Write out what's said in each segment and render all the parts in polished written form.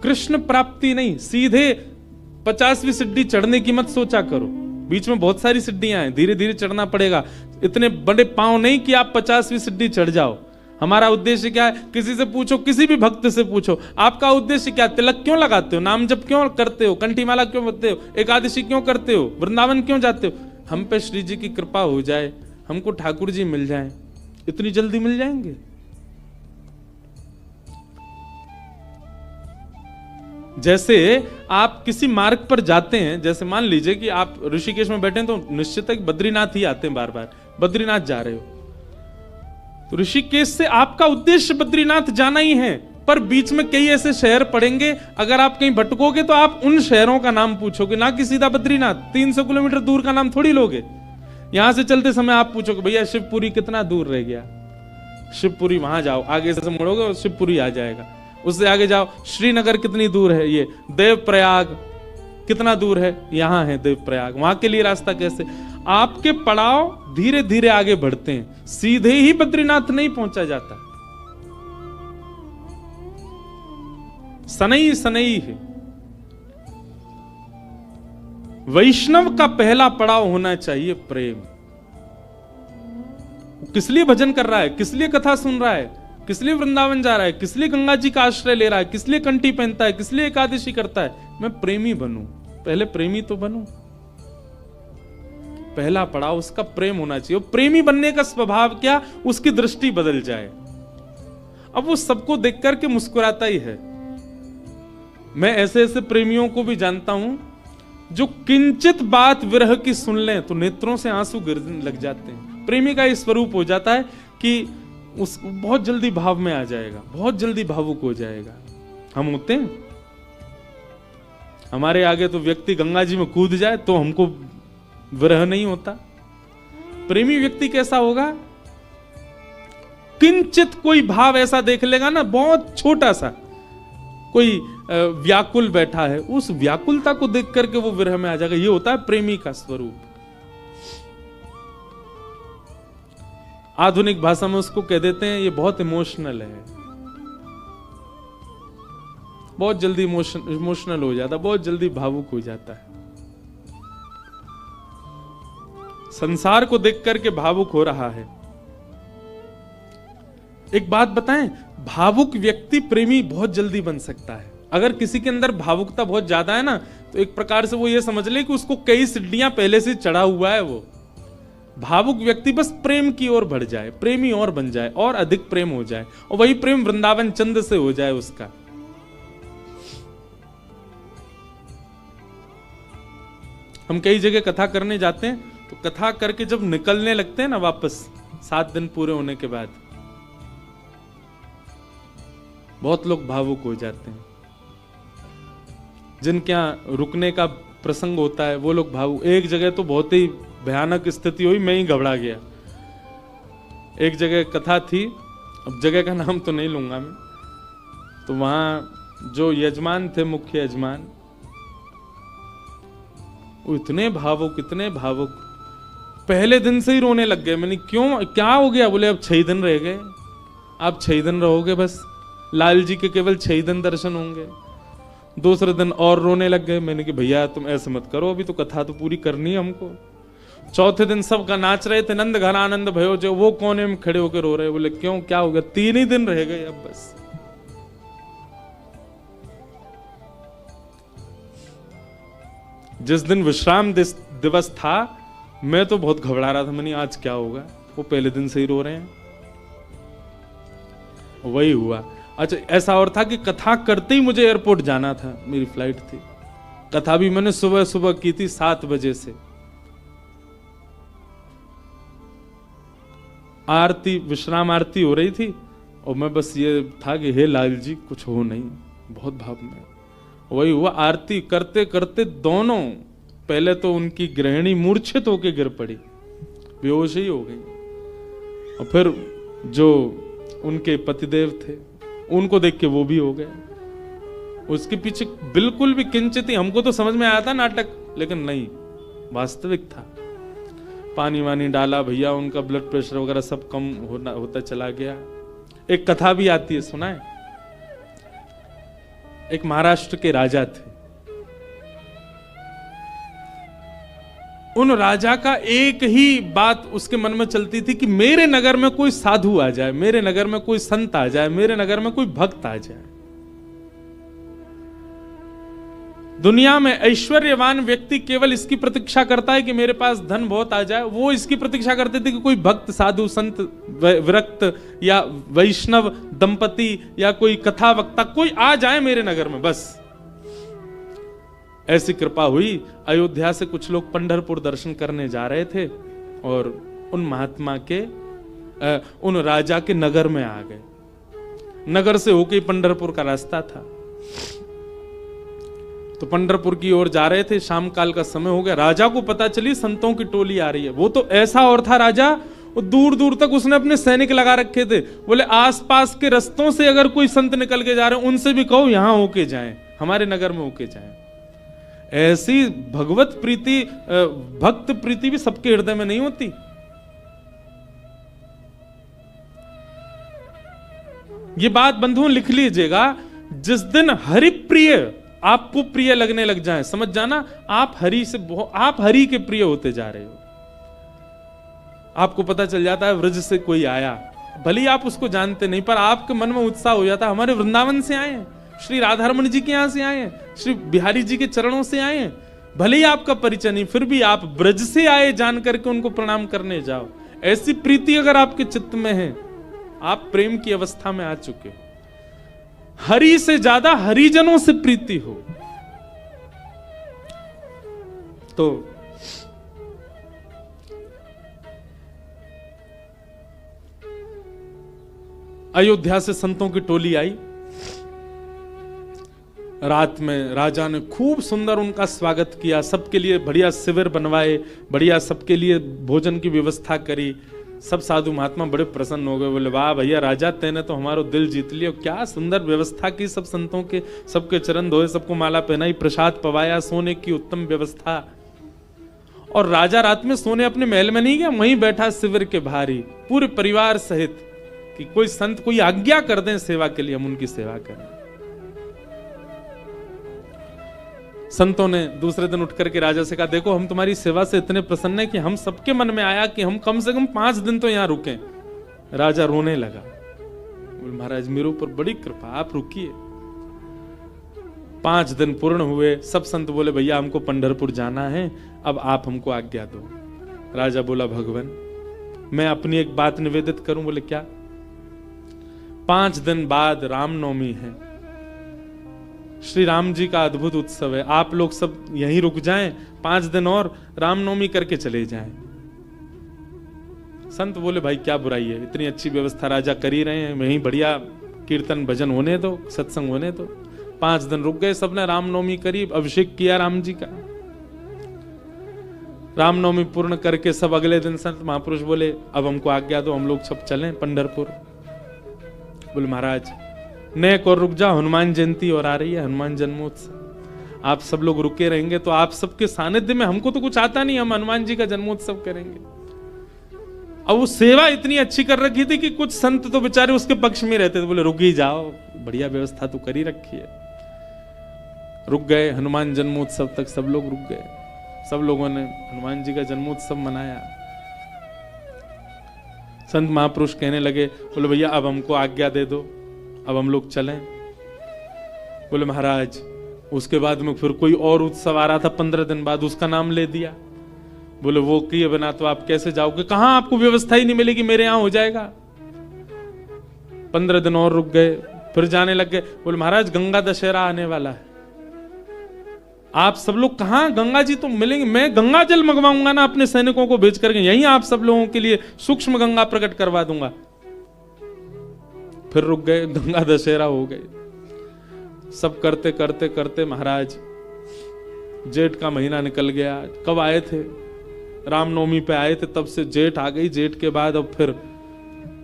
कृष्ण प्राप्ति नहीं, सीधे 50वीं सीढ़ी चढ़ने की मत सोचा करो। बीच में बहुत सारी सीढ़ियां हैं, धीरे धीरे चढ़ना पड़ेगा। इतने बड़े पांव नहीं कि आप 50वीं सीढ़ी चढ़ जाओ। हमारा उद्देश्य क्या है? किसी से पूछो, किसी भी भक्त से पूछो, आपका उद्देश्य क्या? तिलक क्यों लगाते हो? नाम जप क्यों करते हो? कंठी माला क्यों बदते हो? एकादशी क्यों करते हो? वृंदावन क्यों जाते हो? हम पे श्री जी की कृपा हो जाए, हमको ठाकुर जी मिल जाए। इतनी जल्दी मिल जाएंगे? जैसे आप किसी मार्ग पर जाते हैं, जैसे मान लीजिए कि आप ऋषिकेश में बैठे हैं, तो निश्चित है कि बद्रीनाथ ही आते हैं बार बार। बद्रीनाथ जा रहे हो तो ऋषिकेश से आपका उद्देश्य बद्रीनाथ जाना ही है, पर बीच में कई ऐसे शहर पड़ेंगे, अगर आप कहीं भटकोगे तो आप उन शहरों का नाम पूछोगे, ना कि सीधा बद्रीनाथ। 300 किलोमीटर दूर का नाम थोड़ी लोगे। यहां से चलते समय आप पूछोगे, भैया शिवपुरी कितना दूर रह गया? शिवपुरी वहां जाओ, आगे से मुड़ोगे और शिवपुरी आ जाएगा। उससे आगे जाओ, श्रीनगर कितनी दूर है? ये देवप्रयाग कितना दूर है? यहां है देवप्रयाग। वहां के लिए रास्ता कैसे? आपके पड़ाव धीरे धीरे आगे बढ़ते हैं, सीधे ही बद्रीनाथ नहीं पहुंचा जाता। सनई सनई है। वैष्णव का पहला पड़ाव होना चाहिए प्रेम। किस लिए भजन कर रहा है? किस लिए कथा सुन रहा है? किस लिए वृंदावन जा रहा है? किस लिए गंगा जी का आश्रय ले रहा है? किस लिए कंठी पहनता है? किस लिए एकादशी करता है? मैं प्रेमी बनूं। पहले प्रेमी तो बनूं। पहला पड़ाव उसका प्रेम होना चाहिए। प्रेमी बनने का स्वभाव क्या? उसकी दृष्टि बदल जाए। अब वो सबको देख करके मुस्कुराता ही है। मैं ऐसे ऐसे प्रेमियों को भी जानता हूं जो किंचित बात विरह की सुन लें तो नेत्रों से आंसू गिरने लग जाते हैं। प्रेमी का इस स्वरूप हो जाता है कि उस बहुत जल्दी भाव में आ जाएगा, बहुत जल्दी भावुक हो जाएगा। हम होते हैं, हमारे आगे तो व्यक्ति गंगा जी में कूद जाए तो हमको विरह नहीं होता। प्रेमी व्यक्ति कैसा होगा? किंचित कोई भाव ऐसा देख लेगा ना, बहुत छोटा सा, कोई व्याकुल बैठा है, उस व्याकुलता को देख करके वो विरह में आ जाएगा। ये होता है प्रेमी का स्वरूप। आधुनिक भाषा में उसको कह देते हैं ये बहुत इमोशनल है, बहुत जल्दी इमोशनल हो जाता, बहुत जल्दी भावुक हो जाता है। संसार को देख करके भावुक हो रहा है। एक बात बताएं, भावुक व्यक्ति प्रेमी बहुत जल्दी बन सकता है। अगर किसी के अंदर भावुकता बहुत ज्यादा है ना, तो एक प्रकार से वो ये समझ ले कि उसको कई सीढ़ियां पहले से चढ़ा हुआ है। वो भावुक व्यक्ति बस प्रेम की ओर बढ़ जाए, प्रेमी और बन जाए, और अधिक प्रेम हो जाए, और वही प्रेम वृंदावन चंद से हो जाए उसका। हम कई जगह कथा करने जाते हैं, तो कथा करके जब निकलने लगते हैं ना वापस, 7 दिन पूरे होने के बाद, बहुत लोग भावुक हो जाते हैं। जिनके यहां रुकने का प्रसंग होता है वो लोग भावुक। एक जगह तो बहुत ही भयानक स्थिति हुई, मैं ही घबरा गया। एक जगह कथा थी, अब जगह का नाम तो नहीं लूंगा मैं, तो वहां जो यजमान थे, मुख्य यजमान, वो इतने भावुक, इतने भावुक, पहले दिन से ही रोने लग गए। मैंने क्यों, क्या हो गया? बोले अब 6 दिन रह गए, आप 6 दिन रहोगे बस, लाल जी के केवल 6 दिन दर्शन होंगे। दूसरे दिन और रोने लग गए। मैंने कि भैया तुम ऐसे मत करो, अभी तो कथा तो पूरी करनी है हमको। चौथे दिन सब का नाच रहे थे, नंद घन आनंद भयो जो, वो कोने में खड़े होकर रो रहे। बोले क्यों, क्या हो गया? 3 ही दिन रह गए अब बस। जिस दिन विश्राम दिवस था, मैं तो बहुत घबरा रहा था। मैंने आज क्या होगा, वो पहले दिन से ही रो रहे हैं। वही हुआ। अच्छा, ऐसा और था कि कथा करते ही मुझे एयरपोर्ट जाना था, मेरी फ्लाइट थी। कथा भी मैंने सुबह सुबह की थी 7 बजे से। आरती, विश्राम आरती हो रही थी, और मैं बस ये था कि हे लाल जी कुछ हो नहीं, बहुत भाव में। वही हुआ, आरती करते करते दोनों, पहले तो उनकी गृहिणी मूर्छित होकर गिर पड़ी, बेहोश ही हो गई, और फिर जो उनके पतिदेव थे उनको देख के वो भी हो गए। उसके पीछे बिल्कुल भी किंचित ही, हमको तो समझ में आया था नाटक, लेकिन नहीं, वास्तविक था। पानी वानी डाला भैया, उनका ब्लड प्रेशर वगैरह सब कम होता चला गया। एक कथा भी आती है, सुना है? एक महाराष्ट्र के राजा थे। उन राजा का एक ही बात उसके मन में चलती थी कि मेरे नगर में कोई साधु आ जाए, मेरे नगर में कोई संत आ जाए, मेरे नगर में कोई भक्त आ जाए। दुनिया में ऐश्वर्यवान व्यक्ति केवल इसकी प्रतीक्षा करता है कि मेरे पास धन बहुत आ जाए। वो इसकी प्रतीक्षा करते थे कि कोई भक्त, साधु, संत, विरक्त या वैष्णव दंपति या कोई कथा वक्ता कोई आ जाए मेरे नगर में, बस। ऐसी कृपा हुई। अयोध्या से कुछ लोग पंढरपुर दर्शन करने जा रहे थे और उन महात्मा के उन राजा के नगर में आ गए। नगर से होके पंढरपुर का रास्ता था, तो पंढरपुर की ओर जा रहे थे। शाम काल का समय हो गया। राजा को पता चली संतों की टोली आ रही है। वो तो ऐसा और था राजा, वो दूर दूर तक उसने अपने सैनिक लगा रखे थे। बोले आसपास के रस्तों से अगर कोई संत निकल के जा रहे हैं उनसे भी कहो यहां होके जाएं, हमारे नगर में होके जाएं। ऐसी भगवत प्रीति, भक्त प्रीति भी सबके हृदय में नहीं होती। ये बात बंधुओं लिख लीजिएगा, जिस दिन हरि प्रिय आपको प्रिय लगने लग जाए, समझ जाना आप हरि के प्रिय होते जा रहे हो। आपको पता चल जाता है व्रज से कोई आया, भले ही आप उसको जानते नहीं, पर आपके मन में उत्साह हो जाता है हमारे वृंदावन से आए हैं, श्री राधारमण जी के यहां से आए हैं, श्री बिहारी जी के चरणों से आए हैं। भले ही आपका परिचय नहीं, फिर भी आप ब्रज से आए जान करके उनको प्रणाम करने जाओ। ऐसी प्रीति अगर आपके चित्त में है, आप प्रेम की अवस्था में आ चुके हो। हरि से ज्यादा हरिजनों से प्रीति हो तो अयोध्या से संतों की टोली आई। रात में राजा ने खूब सुंदर उनका स्वागत किया, सबके लिए बढ़िया शिविर बनवाए, बढ़िया सबके लिए भोजन की व्यवस्था करी। सब साधु महात्मा बड़े प्रसन्न हो गए, बोले वाह भैया राजा, तेने तो हमारा दिल जीत लिया, क्या सुंदर व्यवस्था की, सब संतों के सबके चरण धोए, सबको माला पहनाई, प्रसाद पवाया, सोने की उत्तम व्यवस्था। और राजा रात में सोने अपने महल में नहीं गया, वहीं बैठा शिविर के बाहर ही पूरे परिवार सहित, कि कोई संत कोई आज्ञा कर दें सेवा के लिए, हम उनकी सेवा करें। संतों ने दूसरे दिन उठ करके राजा से कहा, देखो हम तुम्हारी सेवा से इतने प्रसन्न हैं कि हम सबके मन में आया कि हम कम से कम 5 दिन तो यहां रुकें। राजा रोने लगा, बोले महाराज मेरे ऊपर बड़ी कृपा, आप रुकिए। 5 दिन पूर्ण हुए। सब संत बोले भैया हमको पंढरपुर जाना है, अब आप हमको आज्ञा दो। राजा बोला भगवान मैं अपनी एक बात निवेदित करूं। बोले क्या? 5 दिन बाद रामनवमी है, श्री राम जी का अद्भुत उत्सव है, आप लोग सब यहीं रुक जाएं, 5 दिन और रामनवमी करके चले जाएं। संत बोले भाई क्या बुराई है, इतनी अच्छी व्यवस्था राजा कर ही रहे हैं, वहीं बढ़िया कीर्तन भजन होने दो, सत्संग होने दो। 5 दिन रुक गए, सबने रामनवमी करी, अभिषेक किया राम जी का। रामनवमी पूर्ण करके सब अगले दिन संत महापुरुष बोले अब हमको आज्ञा दो, हम लोग सब चलें पंढरपुर। बोले महाराज नेक और रुक जाओ, हनुमान जयंती और आ रही है, हनुमान जन्मोत्सव, आप सब लोग रुके रहेंगे तो आप सबके सानिध्य में, हमको तो कुछ आता नहीं, हम हनुमान जी का जन्मोत्सव करेंगे। अब वो सेवा इतनी अच्छी कर रखी थी कि कुछ संत तो बेचारे उसके पक्ष में रहते थे, बोले रुक ही जाओ, बढ़िया व्यवस्था तो कर ही रखी है। रुक गए, हनुमान जन्मोत्सव तक सब लोग रुक गए, सब लोगों ने हनुमान जी का जन्मोत्सव मनाया। संत महापुरुष कहने लगे, बोले भैया अब हमको आज्ञा दे दो, अब हम लोग चलें। बोले महाराज उसके बाद में फिर कोई और उत्सव आ रहा था 15 दिन बाद, उसका नाम ले दिया। बोले वो किए बिना तो आप कैसे जाओगे, कहां आपको व्यवस्था ही नहीं मिलेगी, मेरे यहां हो जाएगा। 15 दिन और रुक गए, फिर जाने लग गए। बोले महाराज गंगा दशहरा आने वाला है, आप सब लोग कहां, गंगा जी तो मिलेंगे, मैं गंगा जल मंगवाऊंगा ना अपने सैनिकों को भेज करके, यहीं आप सब लोगों के लिए सूक्ष्म गंगा प्रकट करवा दूंगा। फिर रुक गए, गंगा दशहरा हो गए। सब करते करते करते महाराज जेठ का महीना निकल गया। कब आए थे? रामनवमी पे आए थे, तब से जेठ आ गई। जेठ के बाद अब फिर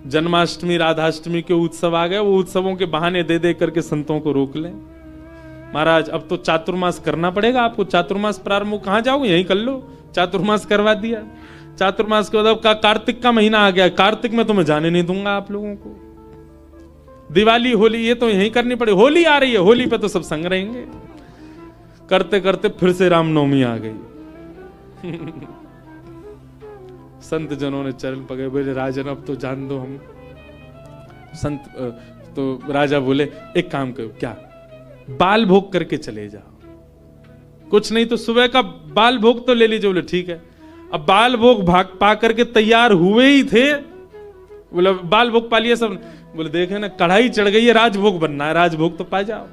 जन्माष्टमी राधाष्टमी के उत्सव आ गए। वो उत्सवों के बहाने दे दे करके संतों को रोक लें। महाराज अब तो चातुर्मास करना पड़ेगा आपको, चातुर्मास प्रारंभ, कहां जाओगे, यहीं कर लो। चातुर्मास करवा दिया। चातुर्मास के बाद कार्तिक का महीना आ गया, कार्तिक में तो मैं जाने नहीं दूंगा आप लोगों को। दिवाली होली ये तो यहीं करनी पड़े, होली आ रही है, होली पे तो सब संग रहेंगे। करते करते फिर से रामनवमी आ गई। संत जनों ने चरण पकड़े, बोले राजन अब तो जान दो हम। संत तो राजा बोले एक काम करो, क्या बाल भोग करके चले जाओ, कुछ नहीं तो सुबह का बाल भोग तो ले लीजिए। बोले ठीक है। अब बाल भोग भाग पा करके तैयार हुए ही थे, बोले बाल भोग पा लिया सब। बोले देखे ना कढ़ाई चढ़ गई है, राजभोग बनना है, राजभोग तो पा जाओ।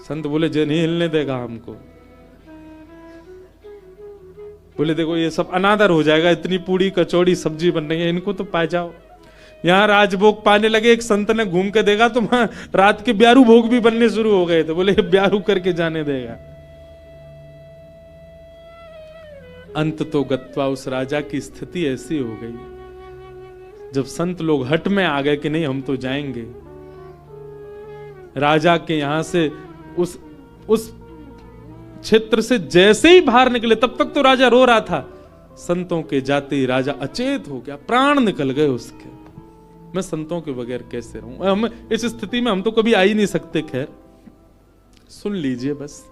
संत बोले जे नहीं हिलने देगा हमको। बोले देखो ये सब अनादर हो जाएगा, इतनी पूड़ी कचौड़ी सब्जी बन रही है, इनको तो पा जाओ। यहां राजभोग पाने लगे, एक संत ने घूम के देखा तो वहां रात के ब्यारू भोग भी बनने शुरू हो गए थे। बोले ब्यारू करके जाने देगा। अंत तो गत्वा उस राजा की स्थिति ऐसी हो गई, जब संत लोग हट में आ गए कि नहीं हम तो जाएंगे, राजा के यहां से उस क्षेत्र से जैसे ही बाहर निकले, तब तक तो राजा रो रहा था, संतों के जाते ही राजा अचेत हो गया, प्राण निकल गए उसके। मैं संतों के बगैर कैसे रहूं, हम इस स्थिति में हम तो कभी आ ही नहीं सकते। खैर सुन लीजिए बस,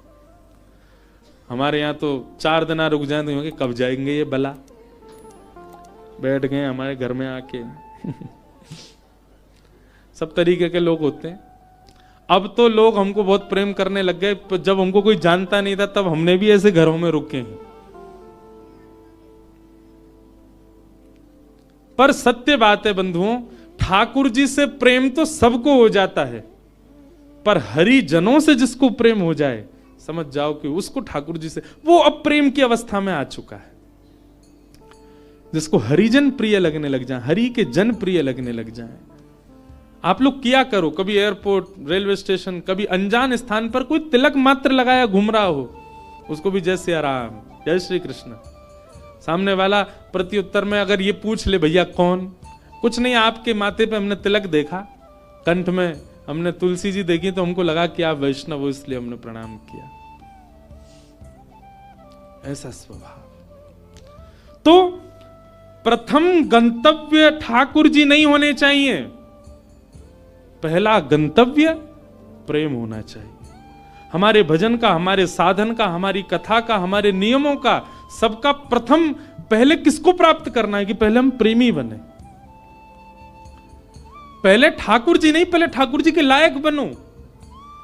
हमारे यहां तो 4 दिन रुक जाए तो कब जाएंगे ये बला, बैठ गए हमारे घर में आके। सब तरीके के लोग होते हैं। अब तो लोग हमको बहुत प्रेम करने लग गए, जब हमको कोई जानता नहीं था तब हमने भी ऐसे घरों में रुके हैं। पर सत्य बात है बंधुओं, ठाकुर जी से प्रेम तो सबको हो जाता है, पर हरिजनों से जिसको प्रेम हो जाए, समझ जाओ कि उसको ठाकुर जी से, वो अब प्रेम की अवस्था में आ चुका है। जिसको हरिजन प्रिय लगने लग जाए, हरि के जन प्रिय लगने लग जाए। आप लोग किया करो, कभी एयरपोर्ट, रेलवे स्टेशन, कभी अनजान स्थान पर कोई तिलक मात्र लगाया घूम रहा हो, उसको भी जय सिया राम, जय श्री कृष्ण। सामने वाला प्रत्युत्तर में अगर ये पूछ ले भैया कौन, कुछ नहीं आपके माथे पे हमने तिलक देखा, कंठ में हमने तुलसी जी देखी तो हमको लगा कि आप वैष्णव हो इसलिए हमने प्रणाम किया। ऐसा स्वभाव। तो प्रथम गंतव्य ठाकुर जी नहीं होने चाहिए, पहला गंतव्य प्रेम होना चाहिए। हमारे भजन का, हमारे साधन का, हमारी कथा का, हमारे नियमों का, सबका प्रथम पहले किसको प्राप्त करना है कि पहले हम प्रेमी बने। पहले ठाकुर जी नहीं, पहले ठाकुर जी के लायक बनो,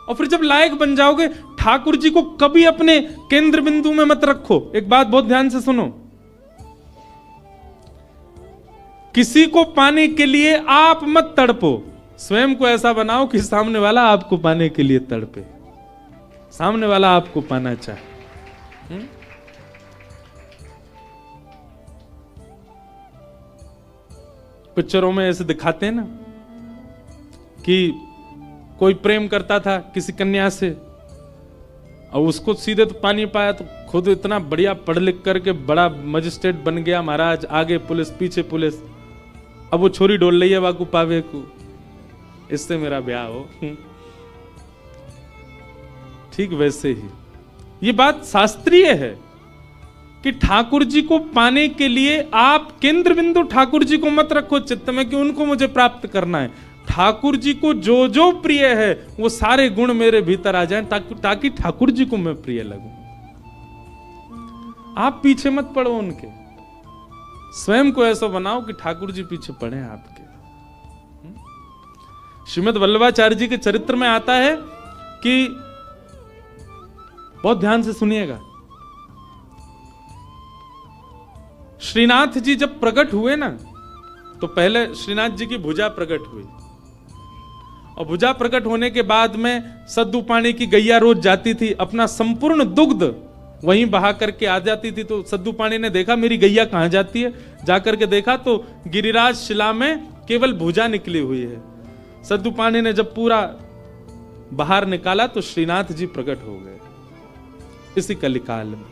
और फिर जब लायक बन जाओगे, ठाकुर जी को कभी अपने केंद्र बिंदु में मत रखो। एक बात बहुत ध्यान से सुनो, किसी को पाने के लिए आप मत तड़पो, स्वयं को ऐसा बनाओ कि सामने वाला आपको पाने के लिए तड़पे, सामने वाला आपको पाना चाहे। पिक्चरों में ऐसे दिखाते हैं ना कि कोई प्रेम करता था किसी कन्या से और उसको सीधे तो पा नहीं पाया, तो खुद इतना बढ़िया पढ़ लिख करके बड़ा मजिस्ट्रेट बन गया महाराज, आगे पुलिस पीछे पुलिस, अब वो छोरी डोल रही है वाकू पावे को, इससे मेरा ब्याह हो। ठीक वैसे ही ये बात शास्त्रीय है कि ठाकुर जी को पाने के लिए आप केंद्र बिंदु ठाकुर जी को मत रखो चित्त में कि उनको मुझे प्राप्त करना है। ठाकुर जी को जो जो प्रिय है वो सारे गुण मेरे भीतर आ जाएं, ताकि ठाकुर जी को मैं प्रिय लगूं। आप पीछे मत पड़ो उनके, स्वयं को ऐसा बनाओ कि ठाकुर जी पीछे पड़े आपके। श्रीमद् वल्लभाचार्य जी के चरित्र में आता है कि, बहुत ध्यान से सुनिएगा, श्रीनाथ जी जब प्रकट हुए ना, तो पहले श्रीनाथ जी की भुजा प्रकट हुई, और भुजा प्रकट होने के बाद में सद्दू पानी की गैया रोज जाती थी, अपना संपूर्ण दुग्ध वहीं बहा करके आ जाती थी। तो सद्दू पानी ने देखा मेरी गैया कहां जाती है, जाकर के देखा तो गिरिराज शिला में केवल भुजा निकली हुई है। सद्दू पानी ने जब पूरा बाहर निकाला तो श्रीनाथ जी प्रकट हो गए इसी कलिकाल में।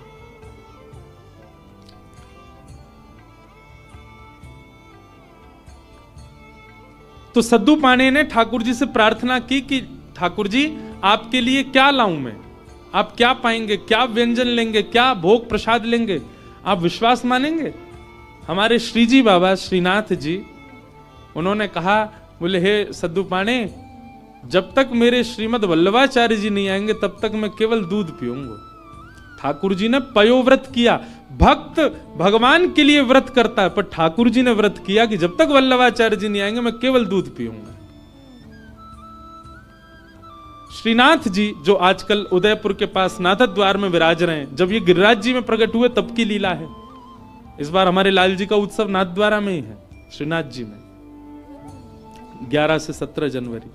तो सद्दू पानी ने ठाकुर जी से प्रार्थना की कि ठाकुर जी आपके लिए क्या लाऊं मैं, आप क्या पाएंगे, क्या व्यंजन लेंगे, क्या भोग प्रसाद लेंगे, आप विश्वास मानेंगे। हमारे श्रीजी बाबा श्रीनाथ जी उन्होंने कहा, बोले हे सद्दूपाणे, जब तक मेरे श्रीमद वल्लभाचार्य जी नहीं आएंगे तब तक मैं केवल दूध पीऊंगा। ठाकुर जी ने पयोव्रत किया। भक्त भगवान के लिए व्रत करता है, पर ठाकुर जी ने व्रत किया कि जब तक वल्लभाचार्य जी नहीं आएंगे मैं केवल दूध पीऊंगा। श्रीनाथ जी जो आजकल उदयपुर के पास नाथद्वार में विराज रहे हैं, जब ये गिरिराज जी में प्रकट हुए तब की लीला है। इस बार हमारे लाल जी का उत्सव नाथद्वारा में ही है, श्रीनाथ जी में 11 से 17 जनवरी।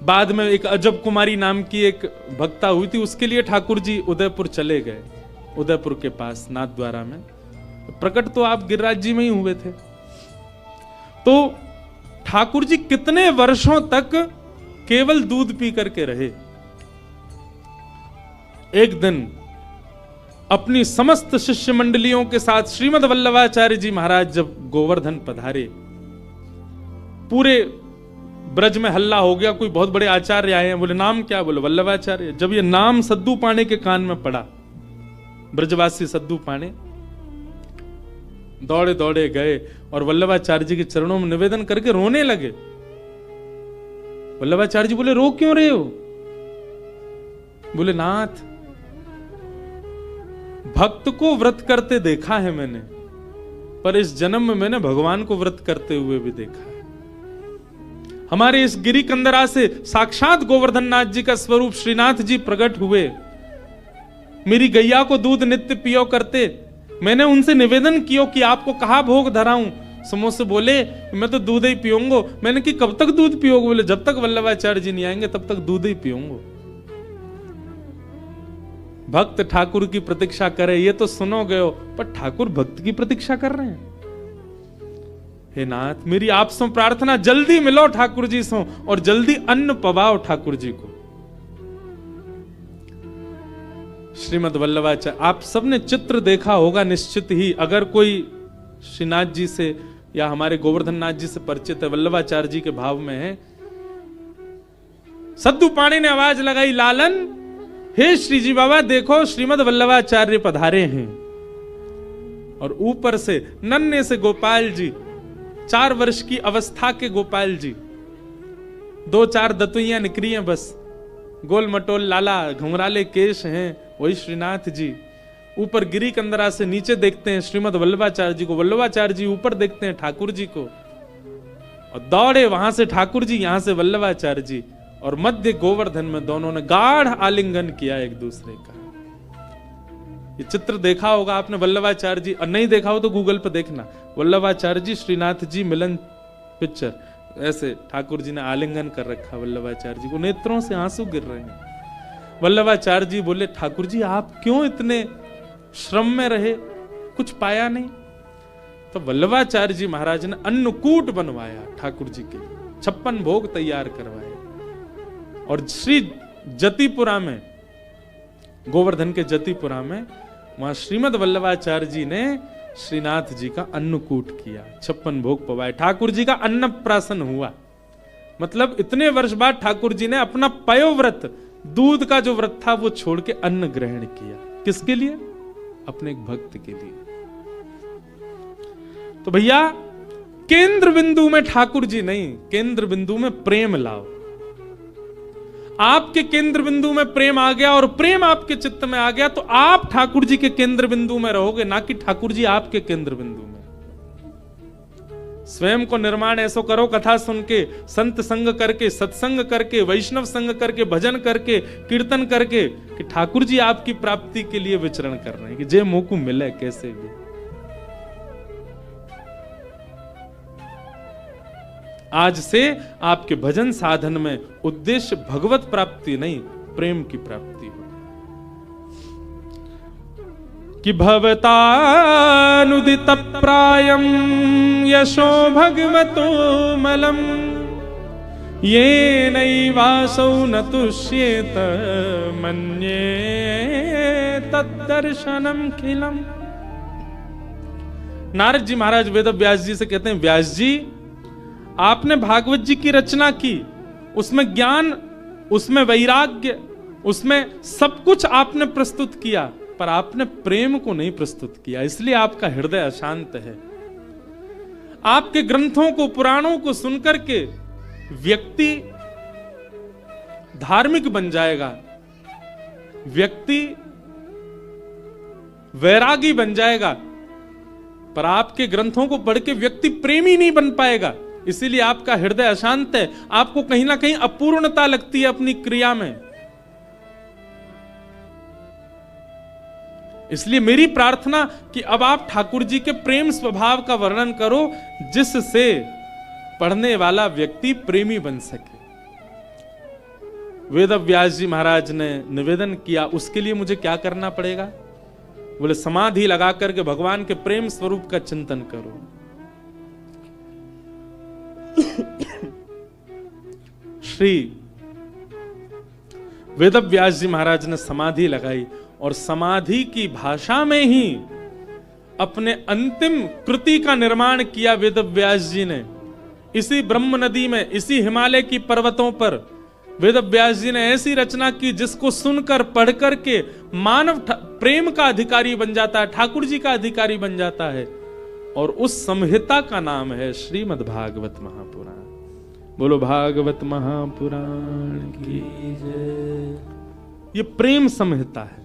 बाद में एक अजब कुमारी नाम की एक भक्ता हुई थी, उसके लिए ठाकुर जी उदयपुर चले गए, उदयपुर के पास नाथद्वारा में। प्रकट तो आप गिरिराज जी में ही हुए थे। तो ठाकुर जी कितने वर्षों तक केवल दूध पी करके रहे। एक दिन अपनी समस्त शिष्य मंडलियों के साथ श्रीमद वल्लभाचार्य जी महाराज जब गोवर्धन पधारे, पूरे ब्रज में हल्ला हो गया, कोई बहुत बड़े आचार्य आए हैं। बोले नाम क्या? बोले वल्लभाचार्य। जब ये नाम सद्दूपाणे के कान में पड़ा, ब्रजवासी सद्दूपाणे दौड़े दौड़े गए और वल्लभाचार्य जी के चरणों में निवेदन करके रोने लगे। वल्लभाचार्य जी बोले रो क्यों रहे हो? बोले नाथ, भक्त को व्रत करते देखा है मैंने, पर इस जन्म में मैंने भगवान को व्रत करते हुए भी देखा है। हमारे इस गिरी कंदरा से साक्षात गोवर्धन नाथ जी का स्वरूप श्रीनाथ जी प्रकट हुए। मेरी गैया को दूध नित्य पियो करते, मैंने उनसे निवेदन किया कि आपको कहा भोग धराऊं। समोसे बोले मैं तो दूध ही पीऊंगा। मैंने कि कब तक दूध पियोगे? बोले जब तक वल्लभाचार्य जी नहीं आएंगे तब तक दूध ही पीऊंगा। भक्त ठाकुर की प्रतीक्षा करे, ये तो सुनोगे हो, पर ठाकुर भक्त की प्रतीक्षा कर रहे हैं। हे नाथ, मेरी आपसे प्रार्थना, जल्दी मिलो ठाकुर जी से और जल्दी अन्न पवाओ ठाकुर जी को। श्रीमद वल्लभाचार्य, आप सबने चित्र देखा होगा निश्चित ही। अगर कोई श्रीनाथ जी से या हमारे गोवर्धन नाथ जी से परिचित है, वल्लभाचार्य जी के भाव में है। सद्दूपाणे ने आवाज लगाई, लालन, हे श्री जी बाबा देखो श्रीमद वल्लभाचार्य पधारे हैं। और ऊपर से नन्हे से गोपाल जी, 4 वर्ष की अवस्था के गोपाल जी, 2-4 दतुइयां निकली हैं बस, गोल मटोल लाला, घुंघराले केश हैं, वही श्रीनाथ जी। ऊपर गिरी कंदरा से नीचे देखते हैं श्रीमद वल्लभाचार्य जी को, वल्लभाचार्य जी ऊपर देखते हैं ठाकुर जी को, और दौड़े वहां से ठाकुर जी, यहां से वल्लभाचार्य जी, और मध्य गोवर्धन में दोनों ने गाढ़ आलिंगन किया एक दूसरे का। ये चित्र देखा होगा आपने वल्लभाचार्य जी, और नहीं देखा हो तो गूगल पर देखना, वल्लभाचार्य जी श्रीनाथ जी मिलन पिक्चर। ऐसे ठाकुर जी ने आलिंगन कर रखा वल्लभाचार्य जी को, नेत्रों से आंसू गिर रहे हैं। वल्लभाचार्य जी बोले ठाकुर जी आप क्यों इतने श्रम में रहे, कुछ पाया नहीं? तो वल्लभाचार्य जी महाराज ने अन्नकूट बनवाया ठाकुर जी के, 56 भोग तैयार करवाए। और श्री जतिपुरा में, गोवर्धन के जतिपुरा में, वहां श्रीमद वल्लभाचार्य जी ने श्रीनाथ जी का अन्नकूट किया, 56 भोग पवाए। ठाकुर जी का अन्नप्राशन हुआ। मतलब इतने वर्ष बाद ठाकुर जी ने अपना पयोव्रत, दूध का जो व्रत था वो छोड़ के अन्न ग्रहण किया। किसके लिए? अपने एक भक्त के लिए। तो भैया केंद्र बिंदु में ठाकुर जी नहीं, केंद्र बिंदु में प्रेम लाओ। आपके केंद्र बिंदु में प्रेम आ गया और प्रेम आपके चित्त में आ गया, तो आप ठाकुर जी के केंद्र बिंदु में रहोगे, ना कि ठाकुर जी आपके केंद्र बिंदु में। स्वयं को निर्माण ऐसो करो, कथा सुन के, संत संग करके, सत्संग करके, वैष्णव संग करके, भजन करके, कीर्तन करके, कि ठाकुर जी आपकी प्राप्ति के लिए विचरण कर रहे हैं, कि जे मुंह को मिले कैसे भी। आज से आपके भजन साधन में उद्देश्य भगवत प्राप्ति नहीं, प्रेम की प्राप्ति हो। कि भवतानुदित प्रायम यशो भगवतो मलम ये नैवासौ न तुष्येत मन्ये तद्दर्शनम खिलम। नारद जी महाराज वेद व्यास जी से कहते हैं, व्यास जी आपने भागवत जी की रचना की, उसमें ज्ञान, उसमें वैराग्य, उसमें सब कुछ आपने प्रस्तुत किया, पर आपने प्रेम को नहीं प्रस्तुत किया, इसलिए आपका हृदय अशांत है। आपके ग्रंथों को, पुराणों को सुनकर के व्यक्ति धार्मिक बन जाएगा, व्यक्ति वैरागी बन जाएगा, पर आपके ग्रंथों को पढ़ के व्यक्ति प्रेमी नहीं बन पाएगा। इसीलिए आपका हृदय अशांत है, आपको कहीं ना कहीं अपूर्णता लगती है अपनी क्रिया में। इसलिए मेरी प्रार्थना कि अब आप ठाकुर जी के प्रेम स्वभाव का वर्णन करो, जिससे पढ़ने वाला व्यक्ति प्रेमी बन सके। वेद व्यास जी महाराज ने निवेदन किया, उसके लिए मुझे क्या करना पड़ेगा? बोले समाधि लगा करके भगवान के प्रेम स्वरूप का चिंतन करो। श्री वेद व्यास जी महाराज ने समाधि लगाई और समाधि की भाषा में ही अपने अंतिम कृति का निर्माण किया वेद व्यास जी ने। इसी ब्रह्म नदी में, इसी हिमालय की पर्वतों पर वेद व्यास जी ने ऐसी रचना की जिसको सुनकर पढ़कर के मानव प्रेम का अधिकारी बन जाता है, ठाकुर जी का अधिकारी बन जाता है। और उस संहिता का नाम है श्रीमद् भागवत महापुराण। बोलो भागवत महापुराण की जय। ये प्रेम संहिता है।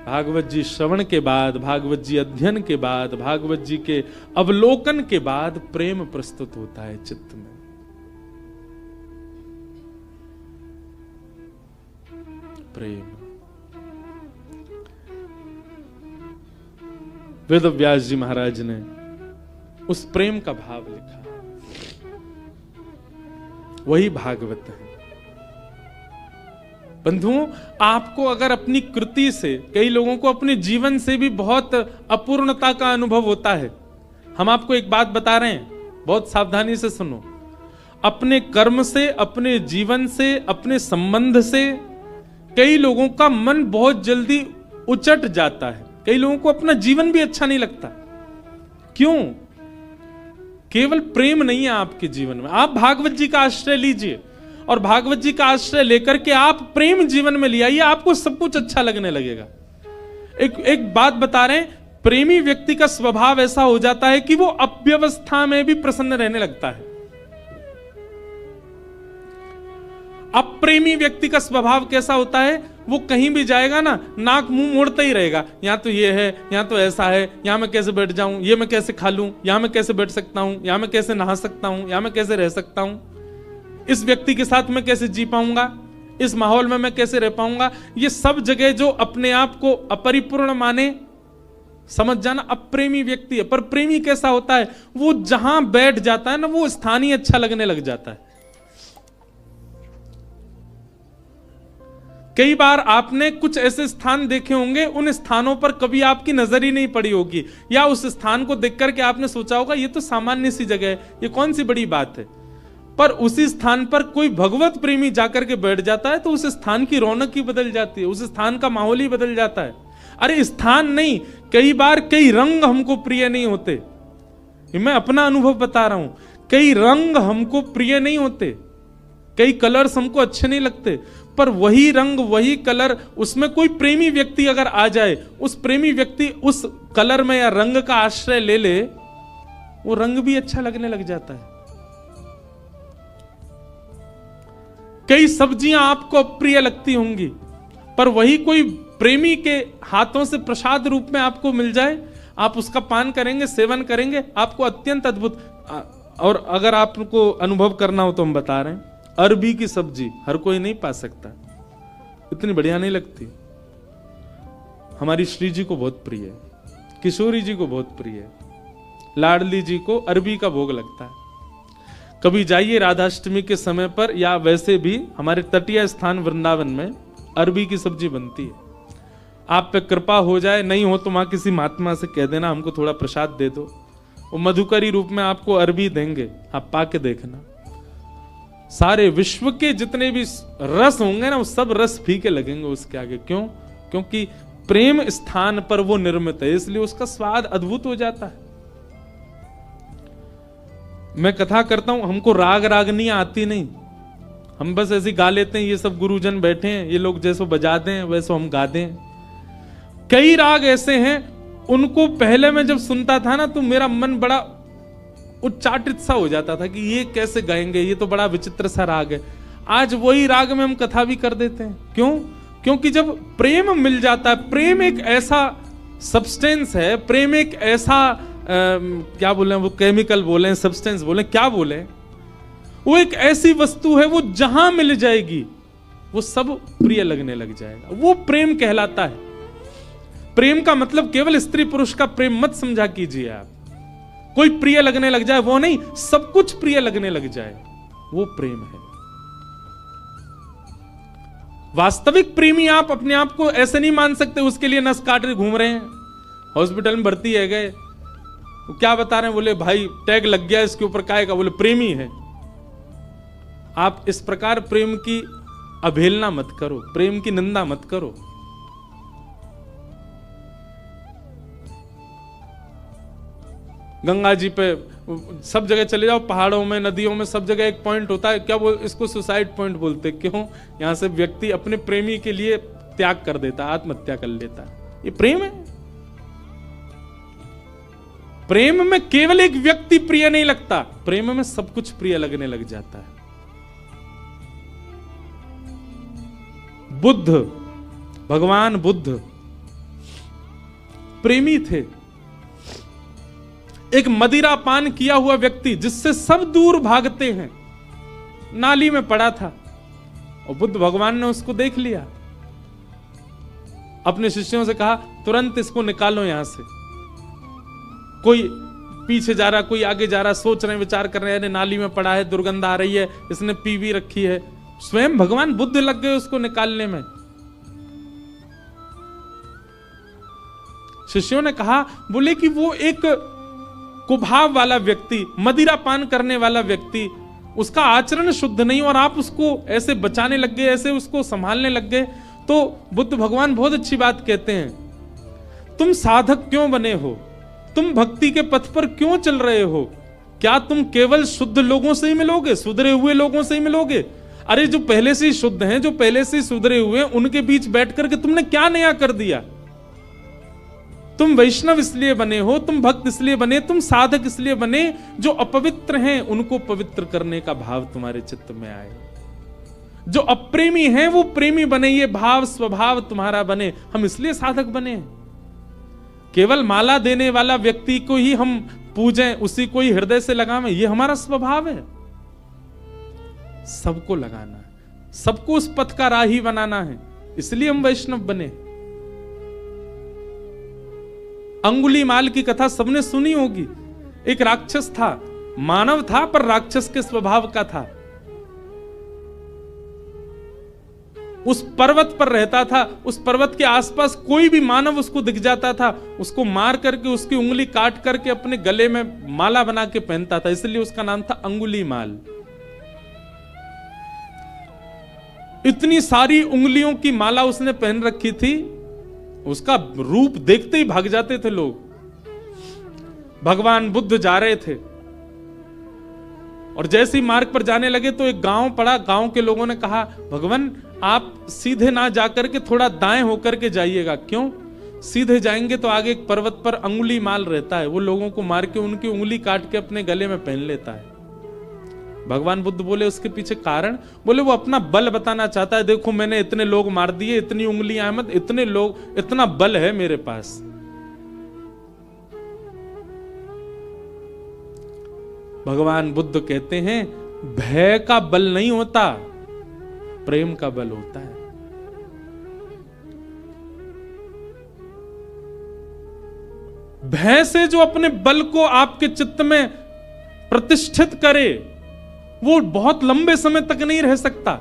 भागवत जी श्रवण के बाद, भागवत जी अध्ययन के बाद, भागवत जी के अवलोकन के बाद प्रेम प्रस्तुत होता है चित्त में। प्रेम। वेद व्यास जी महाराज ने उस प्रेम का भाव लिखा, वही भागवत है। बंधुओं, आपको अगर अपनी कृति से, कई लोगों को अपने जीवन से भी बहुत अपूर्णता का अनुभव होता है। हम आपको एक बात बता रहे हैं, बहुत सावधानी से सुनो। अपने कर्म से, अपने जीवन से, अपने संबंध से कई लोगों का मन बहुत जल्दी उचट जाता है। कई लोगों को अपना जीवन भी अच्छा नहीं लगता। क्यों? केवल प्रेम नहीं है आपके जीवन में। आप भागवत जी का आश्रय लीजिए और भागवत जी का आश्रय लेकर के आप प्रेम जीवन में ले आइए, आपको सब कुछ अच्छा लगने लगेगा। एक बात बता रहे हैं, प्रेमी व्यक्ति का स्वभाव ऐसा हो जाता है कि वो अव्यवस्था में भी प्रसन्न रहने लगता है। अप्रेमी व्यक्ति का स्वभाव कैसा होता है? वो कहीं भी जाएगा ना, नाक मुंह मोड़ता ही रहेगा। यहां तो ये है, यहां तो ऐसा है, यहां मैं कैसे बैठ जाऊं, ये मैं कैसे खा लूं, यहां मैं कैसे बैठ सकता हूं, यहां मैं कैसे नहा सकता हूं, यहां मैं कैसे रह सकता हूं, इस व्यक्ति के साथ मैं कैसे जी पाऊंगा, इस माहौल में मैं कैसे रह पाऊंगा। ये सब जगह जो अपने आप को अपरिपूर्ण माने, समझ जाना, अप्रेमी व्यक्ति है। पर प्रेमी कैसा होता है? वो जहां बैठ जाता है ना, वो स्थान ही अच्छा लगने लग जाता है। कई बार आपने कुछ ऐसे स्थान देखे होंगे, उन स्थानों पर कभी आपकी नजर ही नहीं पड़ी होगी, या उस स्थान को देख करके आपने सोचा होगा ये तो सामान्य सी जगह है, ये कौन सी बड़ी बात है। पर उसी स्थान पर कोई भगवत प्रेमी जाकर के बैठ जाता है तो उस स्थान की रौनक ही बदल जाती है, उस स्थान का माहौल ही बदल जाता है। अरे स्थान नहीं, कई बार कई रंग हमको प्रिय नहीं होते। मैं अपना अनुभव बता रहा हूं, कई रंग हमको प्रिय नहीं होते, कई कलर्स हमको अच्छे नहीं लगते, पर वही रंग, वही कलर, उसमें कोई प्रेमी व्यक्ति अगर आ जाए, उस प्रेमी व्यक्ति उस कलर में या रंग का आश्रय ले ले, वो रंग भी अच्छा लगने लग जाता है। कई सब्जियां आपको अप्रिय लगती होंगी, पर वही कोई प्रेमी के हाथों से प्रसाद रूप में आपको मिल जाए, आप उसका पान करेंगे, सेवन करेंगे, आपको अत्यंत अद्भुत। और अगर आपको अनुभव करना हो तो हम बता रहे हैं, अरबी की सब्जी हर कोई नहीं पा सकता, इतनी बढ़िया नहीं लगती। हमारी श्री जी को बहुत प्रिय है, किशोरी जी को बहुत प्रिय है, लाडली जी को अरबी का भोग लगता है। कभी जाइए राधाष्टमी के समय पर, या वैसे भी हमारे तटीय स्थान वृंदावन में अरबी की सब्जी बनती है। आप पे कृपा हो जाए, नहीं हो तो वहां किसी महात्मा से कह देना हमको थोड़ा प्रसाद दे दो, वो मधुकरी रूप में आपको अरबी देंगे, आप पाके देखना। सारे विश्व के जितने भी रस होंगे ना, वो सब रस फीके लगेंगे उसके आगे। क्यों? क्योंकि प्रेम स्थान पर वो निर्मित है, इसलिए उसका स्वाद अद्भुत हो जाता है। मैं कथा करता हूं, हमको राग रागनी आती नहीं, हम बस ऐसे गा लेते हैं। ये सब गुरुजन बैठे हैं, ये लोग जैसो बजा दें वैसो हम गा दें। कई राग ऐसे हैं, उनको पहले मैं जब सुनता था ना, तो मेरा मन बड़ा उच्चाटित सा हो जाता था कि ये कैसे गाएंगे, ये तो बड़ा विचित्र सा राग है। आज वही राग में हम कथा भी कर देते हैं। क्यों? क्योंकि जब प्रेम मिल जाता है, प्रेम एक ऐसा सब्सटेंस है, प्रेम एक ऐसा क्या बोले वो, केमिकल बोले, सब्सटेंस बोले, क्या बोले, वो एक ऐसी वस्तु है, वो जहां मिल जाएगी वो सब प्रिय लगने लग जाएगा। वो प्रेम कहलाता है। प्रेम का मतलब केवल स्त्री पुरुष का प्रेम मत समझा कीजिए आप। कोई प्रिय लगने लग जाए वो नहीं, सब कुछ प्रिय लगने लग जाए, वो प्रेम है। वास्तविक प्रेमी आप अपने आप को ऐसे नहीं मान सकते उसके लिए नस काट के घूम रहे हैं, हॉस्पिटल में भर्ती है गए, तो क्या बता रहे हैं, बोले भाई टैग लग गया इसके ऊपर, काहे का, बोले प्रेमी है। आप इस प्रकार प्रेम की अवहेलना मत करो, प्रेम की निंदा मत करो। गंगा जी पे सब जगह चले जाओ, पहाड़ों में, नदियों में, सब जगह एक पॉइंट होता है, क्या वो इसको सुसाइड पॉइंट बोलते। क्यों? यहां से व्यक्ति अपने प्रेमी के लिए त्याग कर देता, आत्महत्या कर लेता है। ये प्रेम है। प्रेम में केवल एक व्यक्ति प्रिय नहीं लगता, प्रेम में सब कुछ प्रिय लगने लग जाता है। बुद्ध, भगवान बुद्ध प्रेमी थे। एक मदिरा पान किया हुआ व्यक्ति जिससे सब दूर भागते हैं, नाली में पड़ा था और बुद्ध भगवान ने उसको देख लिया। अपने शिष्यों से कहा तुरंत इसको निकालो यहां से। कोई पीछे जा रहा, कोई आगे जा रहा, सोच रहे, विचार कर रहे हैं, नाली में पड़ा है, दुर्गंध आ रही है, इसने पी भी रखी है। स्वयं भगवान बुद्ध लग गए उसको निकालने में। शिष्यों ने कहा, बोले कि वो एक कुभाव वाला व्यक्ति, मदिरा पान करने वाला व्यक्ति, उसका आचरण शुद्ध नहीं, और आप उसको ऐसे बचाने लग गए, ऐसे उसको संभालने लग गए। तो बुद्ध भगवान बहुत अच्छी बात कहते हैं, तुम साधक क्यों बने हो, तुम भक्ति के पथ पर क्यों चल रहे हो? क्या तुम केवल शुद्ध लोगों से ही मिलोगे, सुधरे हुए लोगों से ही मिलोगे? अरे जो पहले से ही शुद्ध हैं, जो पहले से ही सुधरे हुए हैं, उनके बीच बैठ करके तुमने क्या नया कर दिया? तुम वैष्णव इसलिए बने हो, तुम भक्त इसलिए बने, तुम साधक इसलिए बने, जो अपवित्र हैं उनको पवित्र करने का भाव तुम्हारे चित्त में आए। जो अप्रेमी हैं वो प्रेमी बने, ये भाव स्वभाव तुम्हारा बने। हम इसलिए साधक बने। केवल माला देने वाला व्यक्ति को ही हम पूजें, उसी को ही हृदय से लगावें, ये हमारा स्वभाव है। सबको लगाना है, सबको उस पथ का राही बनाना है, इसलिए हम वैष्णव बने। अंगुलीमाल की कथा सबने सुनी होगी। एक राक्षस था, मानव था पर राक्षस के स्वभाव का था। उस पर्वत पर रहता था, उस पर्वत के आसपास कोई भी मानव उसको दिख जाता था, उसको मार करके उसकी उंगली काट करके अपने गले में माला बना के पहनता था, इसलिए उसका नाम था अंगुलीमाल। इतनी सारी उंगलियों की माला उसने पहन रखी थी, उसका रूप देखते ही भाग जाते थे लोग। भगवान बुद्ध जा रहे थे और जैसे ही मार्ग पर जाने लगे तो एक गांव पड़ा। गांव के लोगों ने कहा, भगवान आप सीधे ना जाकर के थोड़ा दाएं होकर के जाइएगा। क्यों? सीधे जाएंगे तो आगे एक पर्वत पर अंगुली माल रहता है, वो लोगों को मार के उनकी उंगली काट के अपने गले में पहन लेता है। भगवान बुद्ध बोले उसके पीछे कारण, बोले वो अपना बल बताना चाहता है, देखो मैंने इतने लोग मार दिए, इतनी उंगलियां मत, इतने लोग, इतना बल है मेरे पास। भगवान बुद्ध कहते हैं भय का बल नहीं होता, प्रेम का बल होता है। भय से जो अपने बल को आपके चित्त में प्रतिष्ठित करे वो बहुत लंबे समय तक नहीं रह सकता,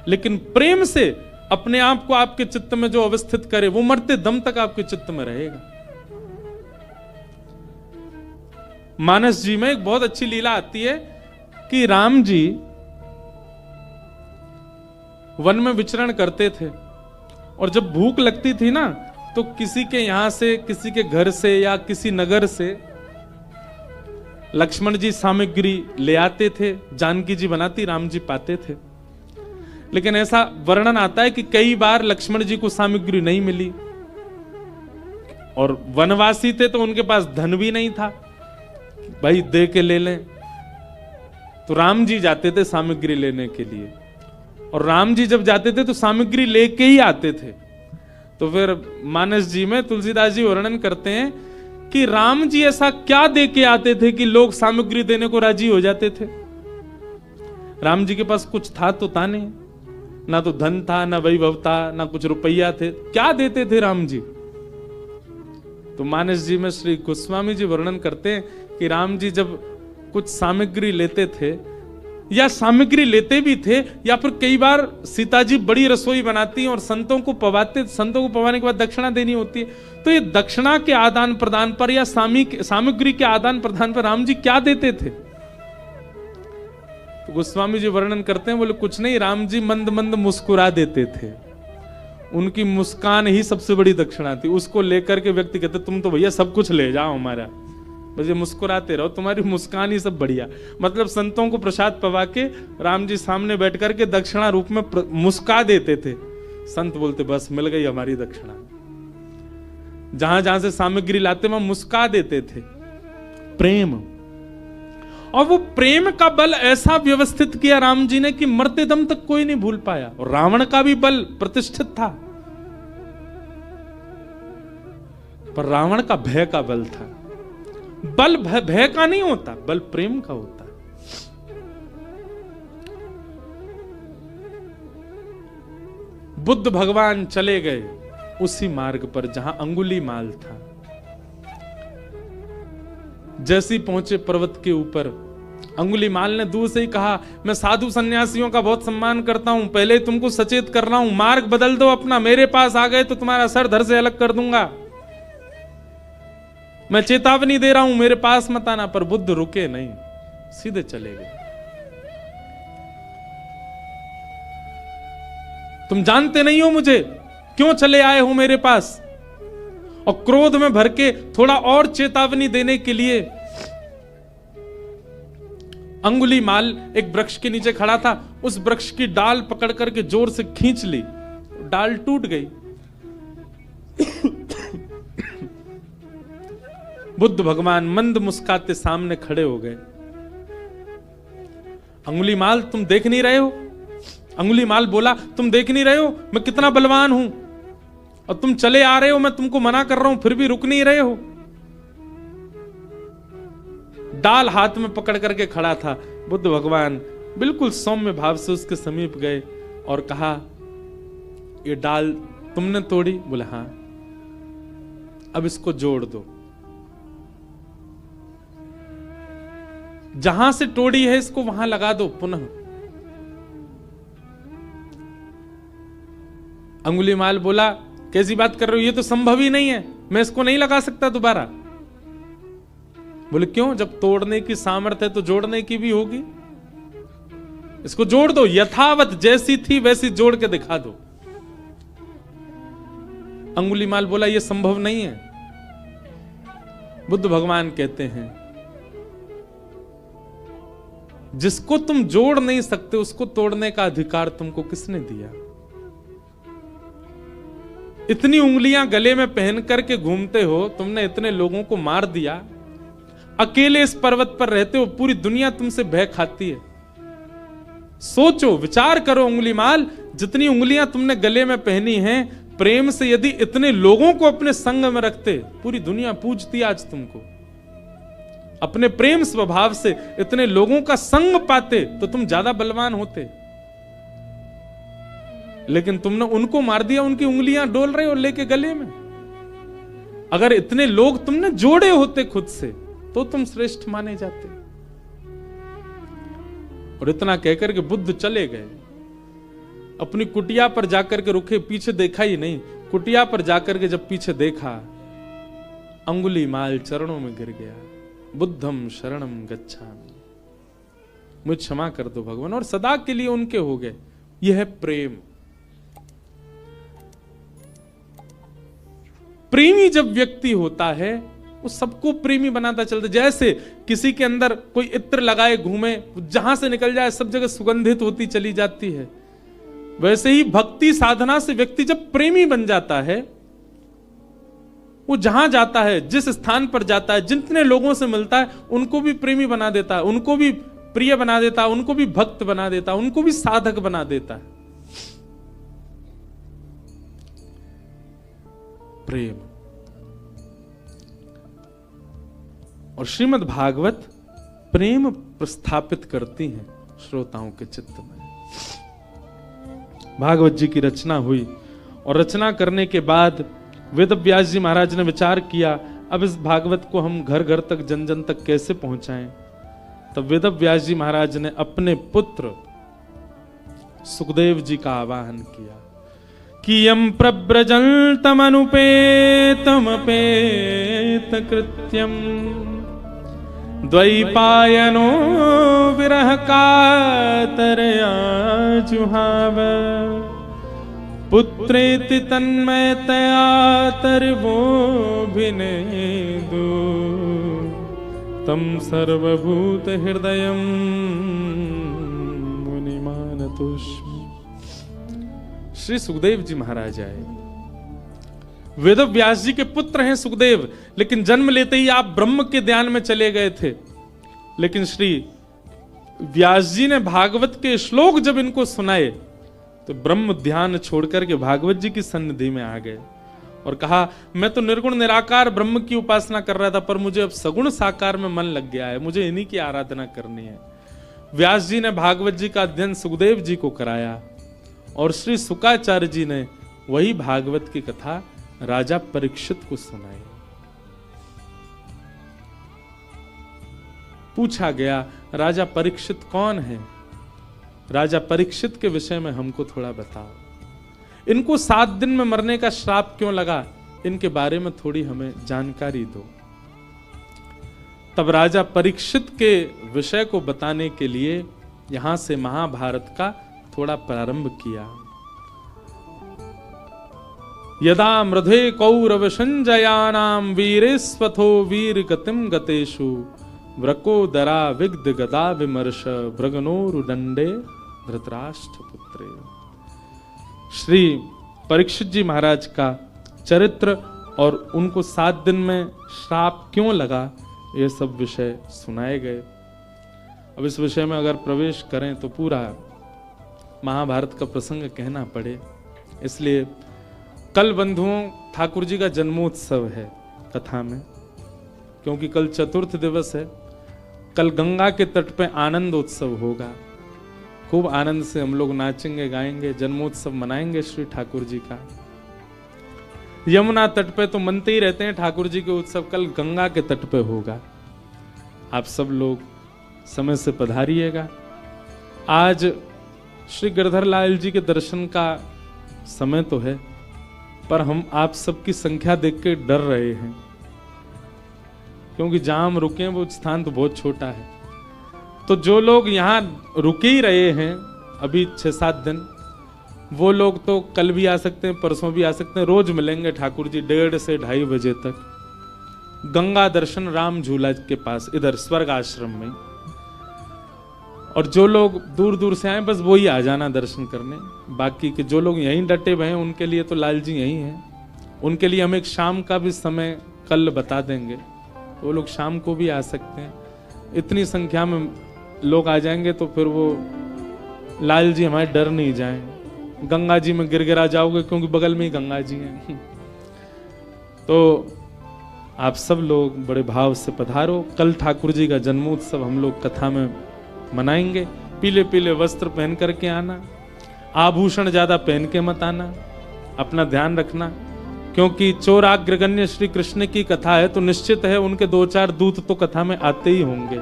लेकिन प्रेम से अपने आप को आपके चित्त में जो अवस्थित करे वो मरते दम तक आपके चित्त में रहेगा। मानस जी में एक बहुत अच्छी लीला आती है कि राम जी वन में विचरण करते थे और जब भूख लगती थी ना तो किसी के यहां से, किसी के घर से या किसी नगर से लक्ष्मण जी सामग्री ले आते थे, जानकी जी बनाती, राम जी पाते थे। लेकिन ऐसा वर्णन आता है कि कई बार लक्ष्मण जी को सामग्री नहीं मिली और वनवासी थे तो उनके पास धन भी नहीं था भाई दे के ले लें। तो राम जी जाते थे सामग्री लेने के लिए, और राम जी जब जाते थे तो सामग्री लेके ही आते थे। तो फिर मानस जी में तुलसीदास जी वर्णन करते हैं कि राम जी ऐसा क्या दे के आते थे कि लोग सामग्री देने को राजी हो जाते थे। राम जी के पास कुछ था तो था नहीं, ना तो धन था, ना वैभव था, ना कुछ रुपया थे, क्या देते थे राम जी। तो मानस जी में श्री गोस्वामी जी वर्णन करते हैं कि राम जी जब कुछ सामग्री लेते थे या सामग्री लेते भी थे, या फिर कई बार सीता जी बड़ी रसोई बनाती हैं और संतों को पवाते, संतों को पवाने के बाद दक्षिणा देनी होती है, तो ये दक्षिणा के आदान प्रदान पर या सामग्री के आदान प्रदान पर राम जी क्या देते थे। तो गोस्वामी जी वर्णन करते हैं, बोले कुछ नहीं, राम जी मंद मंद मुस्कुरा देते थे, उनकी मुस्कान ही सबसे बड़ी दक्षिणा थी। उसको लेकर के व्यक्ति कहते तुम तो भैया सब कुछ ले जाओ हमारा, बस ये मुस्कुराते रहो, तुम्हारी मुस्कान ही सब बढ़िया। मतलब संतों को प्रसाद पवा के राम जी सामने बैठ करके दक्षिणा रूप में मुस्का देते थे। संत बोलते बस मिल गई हमारी दक्षिणा। जहां जहां से सामग्री लाते वहां मुस्का देते थे। प्रेम, और वो प्रेम का बल ऐसा व्यवस्थित किया राम जी ने कि मरते दम तक कोई नहीं भूल पाया। और रावण का भी बल प्रतिष्ठित था, पर रावण का भय का बल था। बल भय का नहीं होता, बल प्रेम का होता है। बुद्ध भगवान चले गए उसी मार्ग पर जहां अंगुलीमाल था। जैसे पहुंचे पर्वत के ऊपर, अंगुलीमाल ने दूर से ही कहा मैं साधु सन्यासियों का बहुत सम्मान करता हूं, पहले तुमको सचेत कर रहा हूं, मार्ग बदल दो अपना, मेरे पास आ गए तो तुम्हारा सर धड़ से अलग कर दूंगा। मैं चेतावनी दे रहा हूं, मेरे पास मत आना। पर बुद्ध रुके नहीं, सीधे चले गए। तुम जानते नहीं हो मुझे, क्यों चले आए हो मेरे पास। और क्रोध में भर के थोड़ा और चेतावनी देने के लिए अंगुलीमाल एक वृक्ष के नीचे खड़ा था, उस वृक्ष की डाल पकड़ करके जोर से खींच ली, डाल टूट गई। बुद्ध भगवान मंद मुस्काते सामने खड़े हो गए। अंगुलीमाल तुम देख नहीं रहे हो? अंगुलीमाल बोला तुम देख नहीं रहे हो मैं कितना बलवान हूं, और तुम चले आ रहे हो, मैं तुमको मना कर रहा हूं फिर भी रुक नहीं रहे हो। डाल हाथ में पकड़ करके खड़ा था। बुद्ध भगवान बिल्कुल सौम्य भाव से उसके समीप गए और कहा ये डाल तुमने तोड़ी? बोले हां। अब इसको जोड़ दो, जहां से तोड़ी है इसको वहां लगा दो पुनः। अंगुलीमाल बोला कैसी बात कर रहे हो, ये तो संभव ही नहीं है, मैं इसको नहीं लगा सकता दोबारा। बोले क्यों? जब तोड़ने की सामर्थ्य है तो जोड़ने की भी होगी। इसको जोड़ दो, यथावत जैसी थी वैसी जोड़ के दिखा दो। अंगुलीमाल बोला यह संभव नहीं है। बुद्ध भगवान कहते हैं जिसको तुम जोड़ नहीं सकते उसको तोड़ने का अधिकार तुमको किसने दिया? इतनी उंगलियां गले में पहन करके घूमते हो, तुमने इतने लोगों को मार दिया, अकेले इस पर्वत पर रहते हो, पूरी दुनिया तुमसे भय खाती है। सोचो, विचार करो अंगुलीमाल, जितनी उंगलियां तुमने गले में पहनी हैं, प्रेम से यदि इतने लोगों को अपने संग में रखते, पूरी दुनिया पूजती आज तुमको। अपने प्रेम स्वभाव से इतने लोगों का संग पाते तो तुम ज्यादा बलवान होते, लेकिन तुमने उनको मार दिया, उनकी उंगलियां डोल रहे हो लेके गले में। अगर इतने लोग तुमने जोड़े होते खुद से तो तुम श्रेष्ठ माने जाते। और इतना कहकर के बुद्ध चले गए। अपनी कुटिया पर जाकर के रुके, पीछे देखा ही नहीं। कुटिया पर जाकर के जब पीछे देखा, अंगुलीमाल चरणों में गिर गया। बुद्धम शरणम गच्छामि, मुझे क्षमा कर दो भगवान, और सदा के लिए उनके हो गए। यह है प्रेम। प्रेमी जब व्यक्ति होता है वो सबको प्रेमी बनाता चलता। जैसे किसी के अंदर कोई इत्र लगाए घूमे, जहां से निकल जाए सब जगह सुगंधित होती चली जाती है, वैसे ही भक्ति साधना से व्यक्ति जब प्रेमी बन जाता है वो जहां जाता है, जिस स्थान पर जाता है, जितने लोगों से मिलता है, उनको भी प्रेमी बना देता है, उनको भी प्रिय बना देता है, उनको भी भक्त बना देता है, उनको भी साधक बना देता है। प्रेम। और श्रीमद् भागवत प्रेम प्रस्थापित करती हैं श्रोताओं के चित्त में। भागवत जी की रचना हुई और रचना करने के बाद वेद व्यास जी महाराज ने विचार किया, अब इस भागवत को हम घर घर तक, जन जन तक कैसे पहुंचाएं। तब वेद व्यास जी महाराज ने अपने पुत्र सुखदेव जी का आवाहन किया कि यम प्रव्रजन्तमनुपेतमपेत कृत्यम द्वैपायनो विरह कातरया जुहाव पुत्रेति तन्मयतया तर्वो भिनेदु तम सर्वभूत हृदयं मुनिमानतोस्मि। श्री सुखदेव जी महाराज आए। वेद व्यास जी के पुत्र हैं सुखदेव, लेकिन जन्म लेते ही आप ब्रह्म के ध्यान में चले गए थे। लेकिन श्री व्यास जी ने भागवत के श्लोक जब इनको सुनाए तो ब्रह्म ध्यान छोड़कर के भागवत जी की सन्निधि में आ गए और कहा, मैं तो निर्गुण निराकार ब्रह्म की उपासना कर रहा था, पर मुझे अब सगुण साकार में मन लग गया है, मुझे इन्हीं की आराधना करनी है। व्यास जी ने भागवत जी का अध्ययन सुखदेव जी को कराया और श्री शुकाचार्य जी ने वही भागवत की कथा राजा परीक्षित को सुनाई। पूछा गया, राजा परीक्षित कौन है? राजा परीक्षित के विषय में हमको थोड़ा बताओ। इनको 7 दिन में मरने का श्राप क्यों लगा, इनके बारे में थोड़ी हमें जानकारी दो। तब राजा परीक्षित के विषय को बताने के लिए यहां से महाभारत का थोड़ा प्रारंभ किया। यदा मृधे कौरव संजयानाम वीरेस्वथो वीर गतिम गतेषु व्रकोदरा विग्ध गदा विमर्श भ्रगनोरुदंडे धृतराष्ट्र पुत्रे। श्री परीक्षित जी महाराज का चरित्र और उनको 7 दिन में श्राप क्यों लगा, ये सब विषय सुनाए गए। अब इस विषय में अगर प्रवेश करें तो पूरा महाभारत का प्रसंग कहना पड़े, इसलिए कल बंधुओं ठाकुर जी का जन्मोत्सव है कथा में, क्योंकि कल चतुर्थ दिवस है। कल गंगा के तट पे आनंद उत्सव होगा, खूब आनंद से हम लोग नाचेंगे गाएंगे, जन्मोत्सव मनाएंगे श्री ठाकुर जी का। यमुना तट पे तो मनते ही रहते हैं ठाकुर जी के उत्सव, कल गंगा के तट पे होगा। आप सब लोग समय से पधारिएगा। आज श्री गिरधर लाल जी के दर्शन का समय तो है, पर हम आप सबकी संख्या देख के डर रहे हैं, क्योंकि जहां हम रुके वो स्थान तो बहुत छोटा है। तो जो लोग यहाँ रुके ही रहे हैं अभी 6-7 दिन, वो लोग तो कल भी आ सकते हैं, परसों भी आ सकते हैं। रोज मिलेंगे ठाकुर जी 1:30 से 2:30 बजे तक गंगा दर्शन राम झूला के पास, इधर स्वर्ग आश्रम में। और जो लोग दूर दूर से आए बस वो ही आ जाना दर्शन करने। बाकी के जो लोग यहीं डटे हुए हैं उनके लिए तो लाल जी यहीं हैं। उनके लिए हम एक शाम का भी समय कल बता देंगे, वो लोग शाम को भी आ सकते हैं। इतनी संख्या में लोग आ जाएंगे तो फिर वो लाल जी हमारे डर नहीं जाएं। गंगा जी में गिरगिरा जाओगे क्योंकि बगल में ही गंगा जी हैं। तो आप सब लोग बड़े भाव से पधारो। कल ठाकुर जी का जन्मोत्सव हम लोग कथा में मनाएंगे। पीले पीले वस्त्र पहन करके आना, आभूषण ज्यादा पहन के मत आना, अपना ध्यान रखना, क्योंकि चोराग्रगण्य श्री कृष्ण की कथा है तो निश्चित है उनके 2-4 दूत तो कथा में आते ही होंगे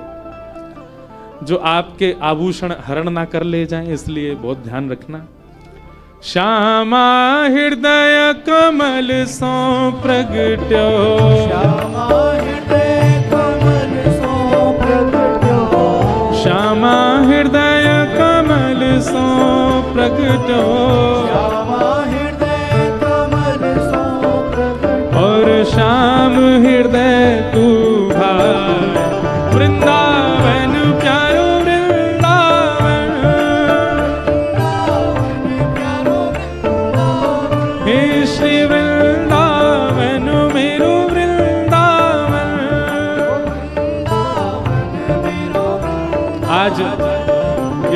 जो आपके आभूषण हरण ना कर ले जाएं, इसलिए बहुत ध्यान रखना। श्यामा हृदय कमल सो प्रगट्यो, श्यामा हृदय कमल सो प्रगट्यो, श्यामा हृदय कमल सो प्रगट्यो, श्यामा हृदय कमल सो प्रगट्यो, और श्याम हृदय तू भाई वृंदावन प्यारो वृंदावन, प्यारो वृंदावन, हे श्री वृंदावन मेरो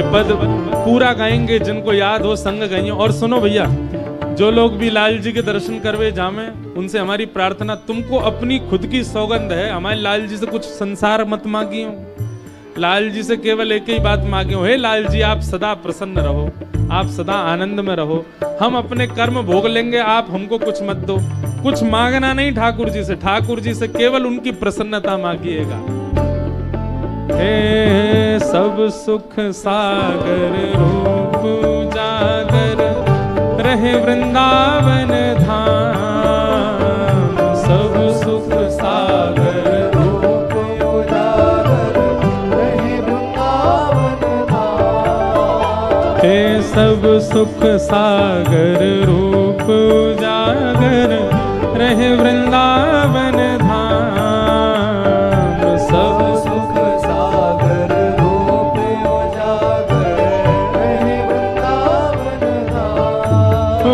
पद पूरा गाएंगे, जिनको याद हो संग गाइए। और सुनो भैया, जो लोग भी लाल जी के दर्शन करवे जामे, उनसे हमारी प्रार्थना, तुमको अपनी खुद की सौगंध है, हमारे लाल जी से कुछ संसार मत मांगियो, लाल जी से केवल एक ही बात मांगियो, हे लाल जी आप सदा प्रसन्न रहो, आप सदा आनंद में रहो, हम अपने कर्म भोग लेंगे, आप हमको कुछ मत दो। कुछ मांगना नहीं ठाकुर जी से, ठाकुर जी से केवल उनकी प्रसन्नता मांगिएगा। हे सब सुख सागर रूप उजागर रहे वृंदावन धाम, सब सुख सागर रूप उजागर रहे वृंदावन धाम। हे सब सुख सागर रूप उजागर रहे वृंदावन धाम, सब सुख सागर रूप उजागर रहे वृंदावन धाम। ओ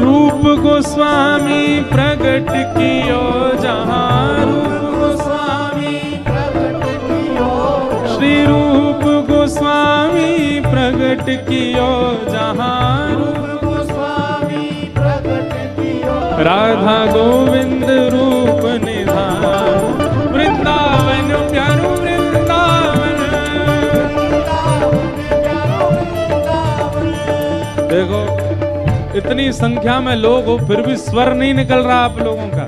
रूप गोस्वामी प्रगट कियो जहाँ, रूप गोस्वामी प्रगट कियो श्री रूप गोस्वामी प्रगट कियो जहाँ, रूप गोस्वामी प्रगट कियो राधा गोविंद रूप निधान, वृंदावन प्यारो वृंदावन। देखो इतनी संख्या में लोग हो, फिर भी स्वर नहीं निकल रहा आप लोगों का।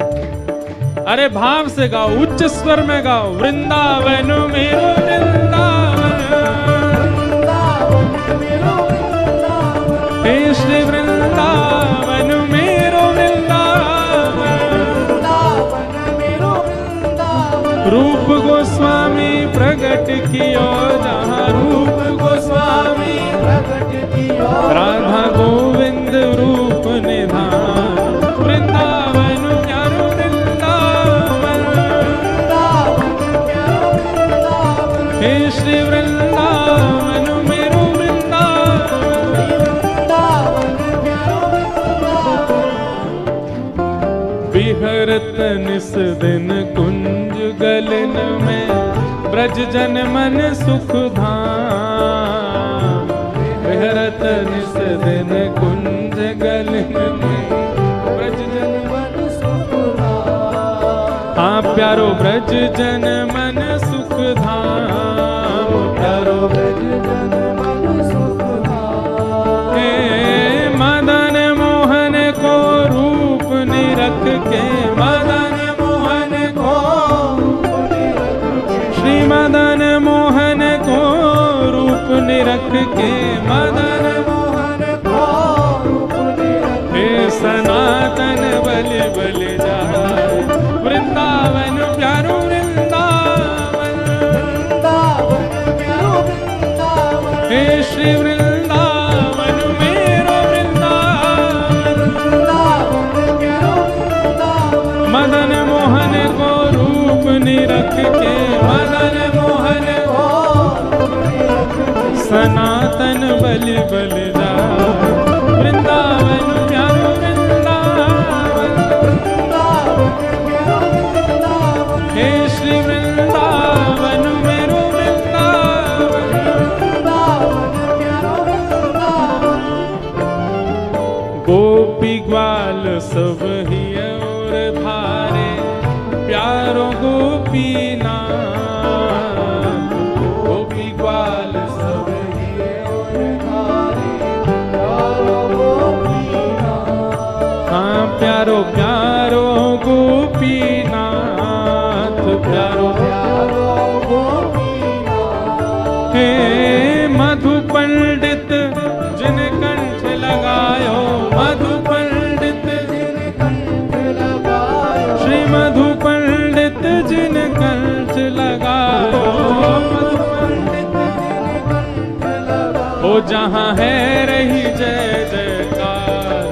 अरे भाव से गाओ, उच्च स्वर में गाओ, वृंदावन मेरो वृंदावन, हे श्री वृंदावन मेरो वृंदावन, रूप गोस्वामी प्रगट कियो जहाँ, रूप गोस्वामी प्रगट कियो राधा गोविंद रूप निधान, वृंदावन प्यारो वृंदावन, हे श्री वृंदावन मेरो विहरत निस दिन कुंज गलन में, ब्रज जन मन सुख धाम, विहरत निस दिन कुंज गलन में, ब्रज जन मन सुख धाम। हाँ प्यारो ब्रज जन मन सुख धाम, प्यारो ब्रज जन मन सुख धाम। हे मदन मोहन को रूप निरख के, मदन मोहन को श्री मदन मोहन को रूप निरख के, मदन मोहन को रूप निरख हे सनातन बलि बलि जाए, वृंदावन प्यारो वृंदावन, प्यारो वृंदावन, हे श्री वृंदावन मेरो वृंदावन, प्यारो वृंदावन, मदन मोहन को रूप निरख के, मदन मोहन को सनातन बलि बलि जाए, वृंदावन प्यारो वृंदावन, हे श्री वृंदावन मेरो वृंदावन, गोपी ग्वाल सब ही और धारे, प्यारो गोपी नाम, गोपी ग्वाल सब ही और हाँ प्यारो प्यारो गोपीनाथ, प्यारो हे मधु पंडित जिन कंठ लगायो, मधु पंडित जिन कंठ लगायो, श्री मधु पंडित जिन कंठ लगायो, मधु पंडित जिन कंठ लगायो। ओ जहाँ है रही जय जयकार,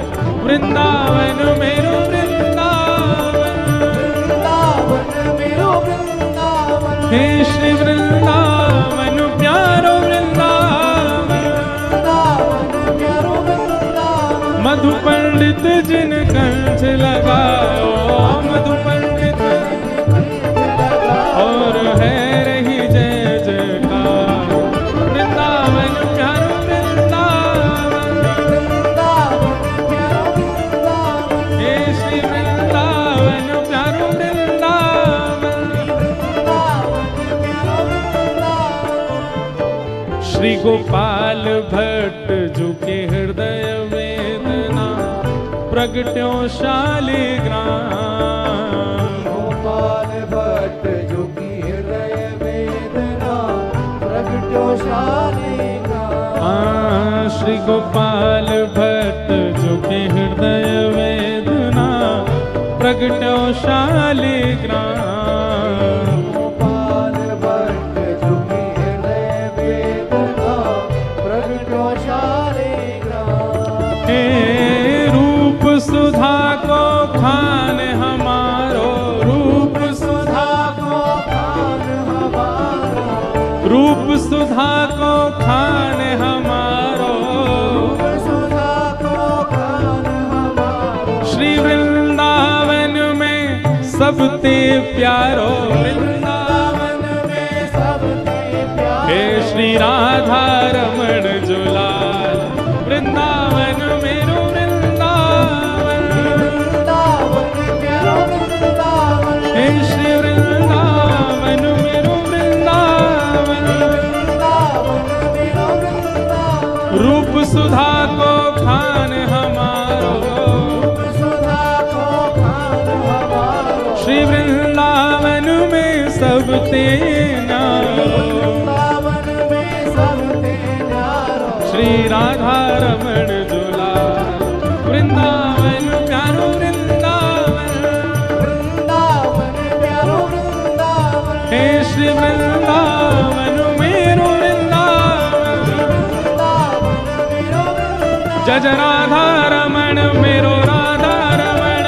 वृंदावन मेरो वृंदावन, मेरो वृंदावन, हे श्री वृंदावन प्यारो वृंदावन, प्यारो वृंदावन, मधु पंडित जिन कंठ लगायो, मधु पंडित और है रही जय जयकार, वृंदावन गोपाल भट्ट झुके हृदय वेदना प्रगट्यो शालिग्राम। गोपाल भट्ट झुकी हृदय वेदना प्रगट्यो शालिग्राम। श्री गोपाल भट्ट झुके हृदय वेदना प्रगट्यो शालिग्राम। गोपाल भट्ट झुकी हृदय वेदना प्रगट्यो शालिग्राम। हे रूप सुधा को खान हमारो, रूप सुधा को खान हमारा, रूप सुधा को खान हमारो, रूप सुधा को खान हमारा। श्री वृंदावन में सबते प्यारो, वृंदावन में सबते प्यारो। हे श्री राधा रमण जुलाल, वृंदावन मेरो वृंदावन। वृंदावन प्यारो वृंदावन। हे श्री वृंदावन मेरो वृंदावन। वृंदावन मेरो वृंदावन। रूप सुधा को खान हमारो, रूप सुधा को खान हमारा। श्री वृंदावन में सबते न्यारो, वृंदावन में सबते न्यारो। श्री राधा रमण जुलाल, वृंदावन प्यारो वृंदावन। वृंदावन प्यारो वृंदावन। हे श्री वृंदावन मेरो वृंदावन। वृंदावन मेरो वृंदावन। जज राधा रमण मेरो राधा रमण।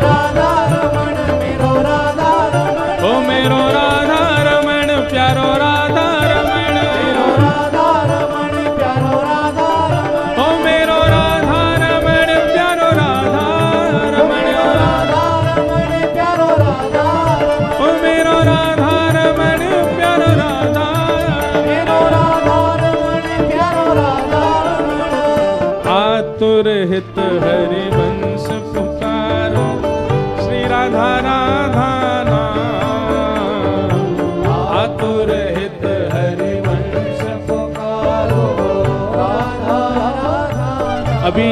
राधा रमण मेरो राधा रमण। ओ मेरो राधा रमण प्यारो राधा रमण। मेरो राधा रमण प्यारो राधा रमण। ओ मेरो राधा रमण प्यारो राधा रमण। राधा रमण प्यारो राधा रमण। ओ मेरो राधा रमण प्यारो राधा रमण। मेरो राधा रमण प्यारो राधा रमण। आतुर हित हरि वंश पुकारो, श्री राधा राधा नाम। आतुर हित हरि वंश पुकारो राधा राधा। अभी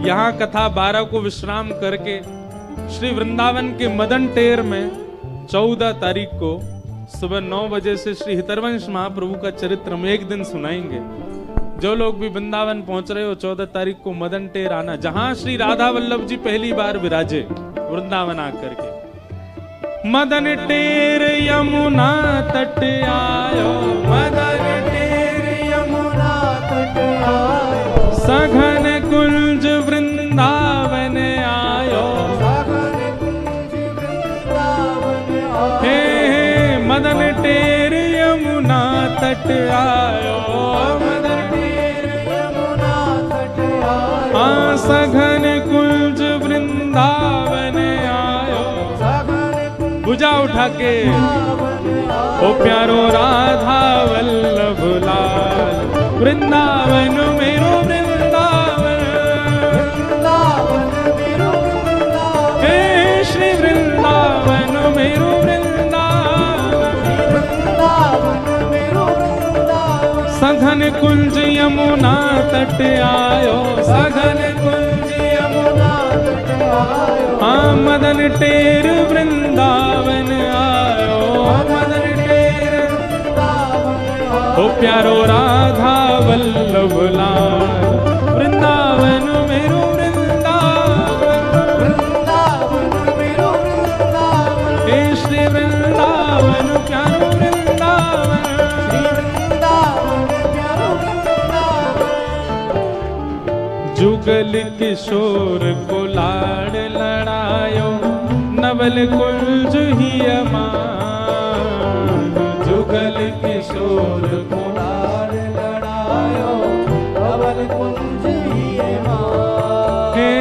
यहाँ कथा 12 को विश्राम करके श्री वृंदावन के मदन टेर में 14 तारीख को सुबह 9 बजे से श्री हितरवंश महाप्रभु का चरित्र हम एक दिन सुनाएंगे। जो लोग भी वृंदावन पहुंच रहे हो 14 तारीख को मदन टेर आना, जहां श्री राधा वल्लभ जी पहली बार विराजे वृंदावन आकर के। मदन टेर यमुना तट आयो, मदन टेर यमुना तट आयो। सघन कुंज वृंदावन आयो। सघन कुंज वृंदावन आयो। हे मदन टेर यमुना तट आयो, मदन टेर यमुना तट आयो। सघन कुंज वृंदावन आयो। सघन कुंज भुजा उठा के वृंदावन आयो। ओ प्यारो राधा वल्लभ लाल, वृंदावन मेरो वृंदावन। वृंदावन मेरो वृंदावन। हे श्री वृंदावन मेरो वृंदावन। वृंदावन मेरो वृंदावन। सघन कुंज यमुना तट आयो, सघन कुंज यमुना तट आयो। मदन टेर वृंदावन आयो, मदन टेर वृंदावन ओ प्यारो राधा वल्लभ लाल, वृंदावन मेरो वृंदावन। वृंदावन मेरो वृंदावन। हे श्री वृंदावन प्यारो वृंदावन। श्री वृंदावन प्यारो वृंदावन। जुगल किशोर को लाड़ लड़ायो, नवल कुंज ही अमान। जुगल किशोर को लाड़ लड़ायो, नवल कुंज ही अमान। हे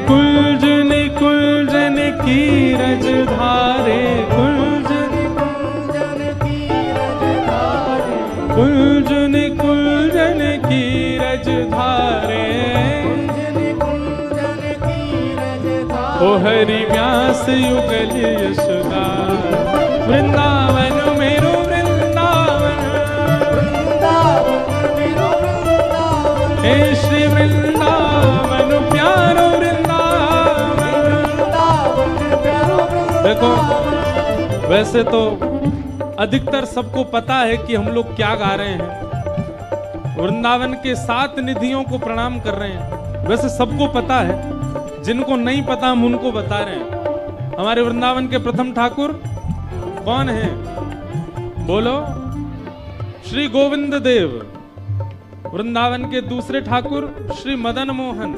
कुंजन कुंजन की रज धारे, कुंजन कुंजन की रजधारे। कुंजन कुंजन की रज धारे। कुंजन कुंजन की रजधारे। ओ हरि व्यास युगल यशोदा, वृंदावन मेरो वृंदावन। वृंदावन देखो वैसे तो अधिकतर सबको पता है कि हम लोग क्या गा रहे हैं, वृंदावन के 7 निधियों को प्रणाम कर रहे हैं। वैसे सबको पता है, जिनको नहीं पता हम उनको बता रहे हैं। हमारे वृंदावन के प्रथम ठाकुर कौन हैं? बोलो, श्री गोविंद देव। वृंदावन के दूसरे ठाकुर श्री मदन मोहन,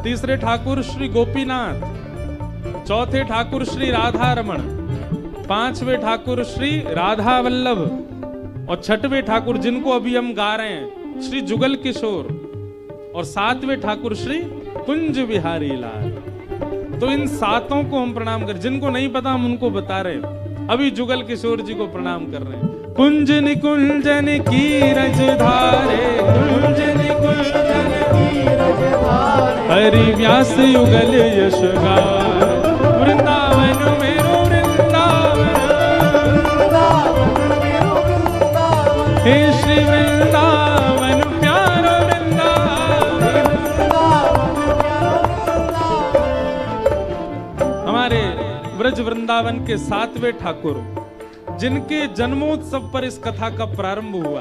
तीसरे ठाकुर श्री गोपीनाथ, चौथे ठाकुर श्री राधा रमण, पांचवें ठाकुर श्री राधा वल्लभ और छठवें ठाकुर जिनको अभी हम गा रहे हैं श्री जुगल किशोर और 7वें ठाकुर श्री कुंज बिहारी लाल। तो इन 7 को हम प्रणाम कर, जिनको नहीं पता हम उनको बता रहे हैं। अभी जुगल किशोर जी को प्रणाम कर रहे हैं। कुंज निकुंजन की रजधारे, कुंज निकुंजन की रजधारे, हरि व्यास युगल यश गाए, वृंदावन मेरो वृंदावन, हे श्री वृंदावन प्यारो वृंदावन। हमारे ब्रज वृंदावन के 7वें ठाकुर जिनके जन्मोत्सव पर इस कथा का प्रारंभ हुआ,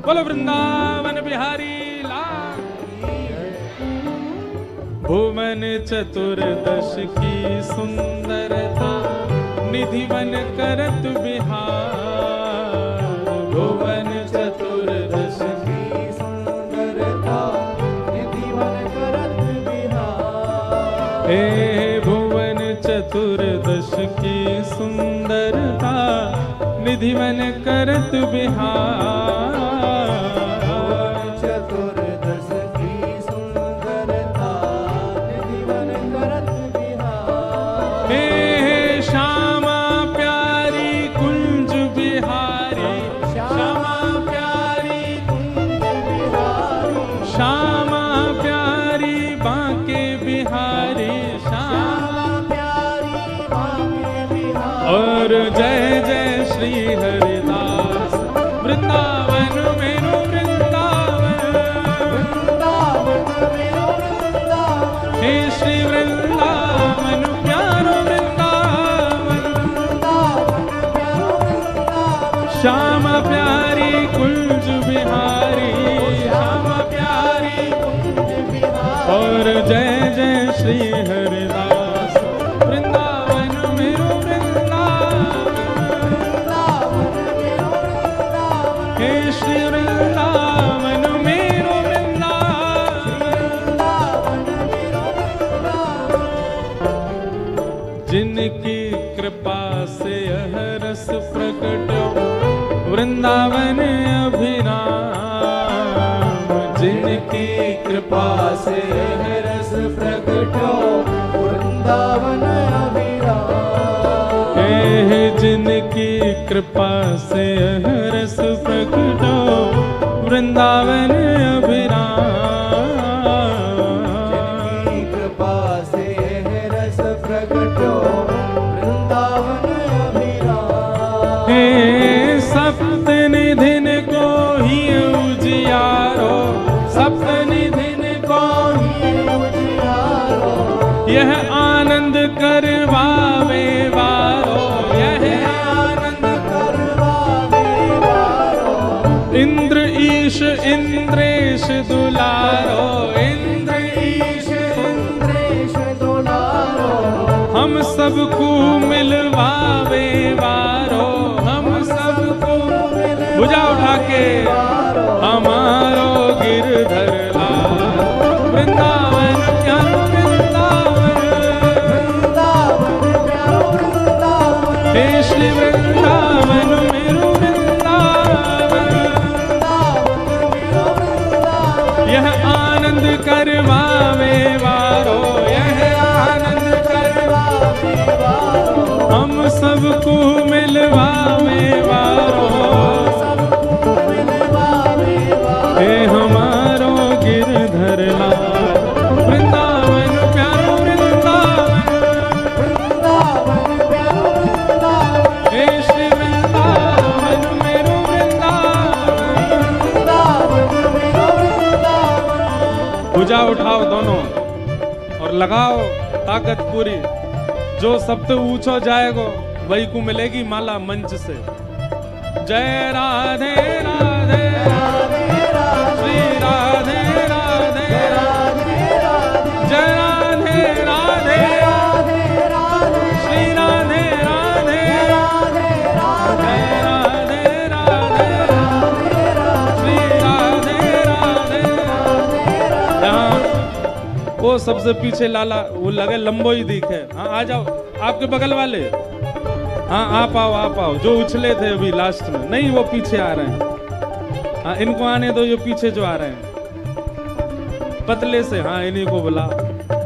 बोलो वृंदावन बिहारी लाल। भुवन चतुर्दश की सुंदरता, निधिवन करत बिहार, भुवन चतुर्दश की सुंदरता, निधिवन करत बिहार। हे भुवन चतुर्दश की सुंदरता, निधिवन करत बिहार, चतुर्दश की सुंदरता, निधिवन करत बिहार। हे श्यामा प्यारी कुंज बिहारी, श्यामा प्यारी कुंज बिहारी, श्यामा प्यारी बांके बिहारी, श्यामा प्यारी बांके बिहारी। और जय जय श्री हरिदास, वृंदावन मेरो वृंदावन, वृंदावन मेरो वृंदावन, हे श्री वृंदावन प्यारो वृंदावन, वृंदावन प्यारो वृंदावन। श्यामा प्यारी कुंज बिहारी, श्यामा प्यारी कुंज बिहारी। और जय जय श्री हरिदास, वृंदावन मेरो हे श्री वृंदावन मेरो वृंदावन। जिनकी कृपा से यह रस प्रकट वृंदावन अभिराम, जिनकी कृपा से यह रस प्रकट वृंदावन अभिराम। हे जिनकी कृपा से यह रस प्रकटो वृंदावन अभिराम, जिनकी कृपा से यह रस प्रकटो वृंदावन अभिराम। हे सप्तनिधिन को ही उजियारो, सप्तनिधिन को ही उजियारो, यह आनंद करवावे वारो, यह आनंद करवावे वारो। इंद्र ईश इंद्रेश दुलारो, इंद्र ईश इंद्रेश दुलारो, हम सबको मिलवावे वारो, हम सबको भुजा उठा के हमारो गिरधर लाल, वृंदावन प्यारो वृंदावन, वृंदावन प्यारो वृंदावन, हे श्री वृंदावन मेरो वृंदावन, यह आनंद करवावे वारो, यह आनंद करवावे वारो, हम सबको मिलवावे वारो, सबको मिलवावे वारो, हे हमारो गिरधर लाल, वृंदावन प्यारो वृंदावन, वृंदावन प्यारो वृंदावन, हे श्री वृंदावन मेरो वृंदावन, वृंदावन मेरो वृंदावन। भुजा उठाओ दोनों और लगाओ ताकत पूरी, जो सबसे ऊंचो जाएगो वही को मिलेगी माला मंच से। जय राधे राधे श्री राधे राधे जय राधे राधे श्री राधे राधे जय राधे राधे श्री राधे राधे। यहाँ वो सबसे पीछे लाला वो लगे लंबो ही दिखे। हाँ आ जाओ आपके बगल वाले। हाँ आप आओ जो उछले थे अभी लास्ट में, नहीं वो पीछे आ रहे हैं। हाँ इनको आने दो, ये पीछे जो आ रहे हैं पतले से, हाँ इन्हीं को बुला।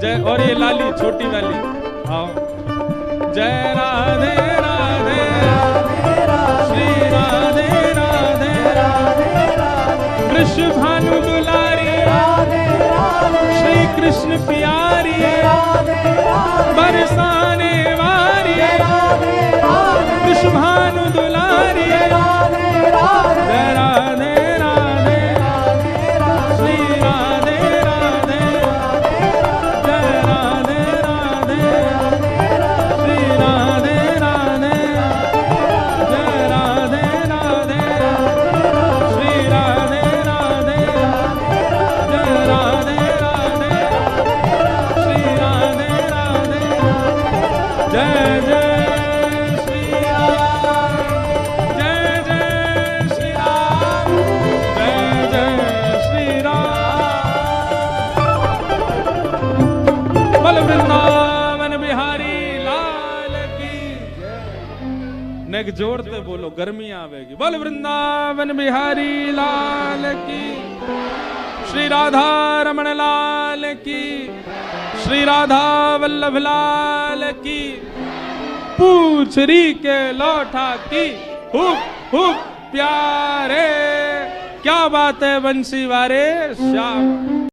जय, और ये लाली छोटी वाली आओ। जय राधे राधे श्री राधे राधे कृष्ण भानु दुलारी श्री कृष्ण प्यारी बरसाने वारी कृष्ण भानु दुलारी जय राधे राधे श्री राधे राधे जय राधे राधे श्री राधे राधे जय राधे राधे श्री राधे राधे जय राधे राधे श्री राधे राधे जय जय वृंदावन बिहारी लाल की। नेक जोड़ते बोलो गर्मी आवेगी। बोल वृंदावन बिहारी लाल की। श्री राधा रमण लाल की। श्री राधा वल्लभ लाल की। पूछरी के लौटा की हुक हुक प्यारे। क्या बात है बंसी वारे श्याम।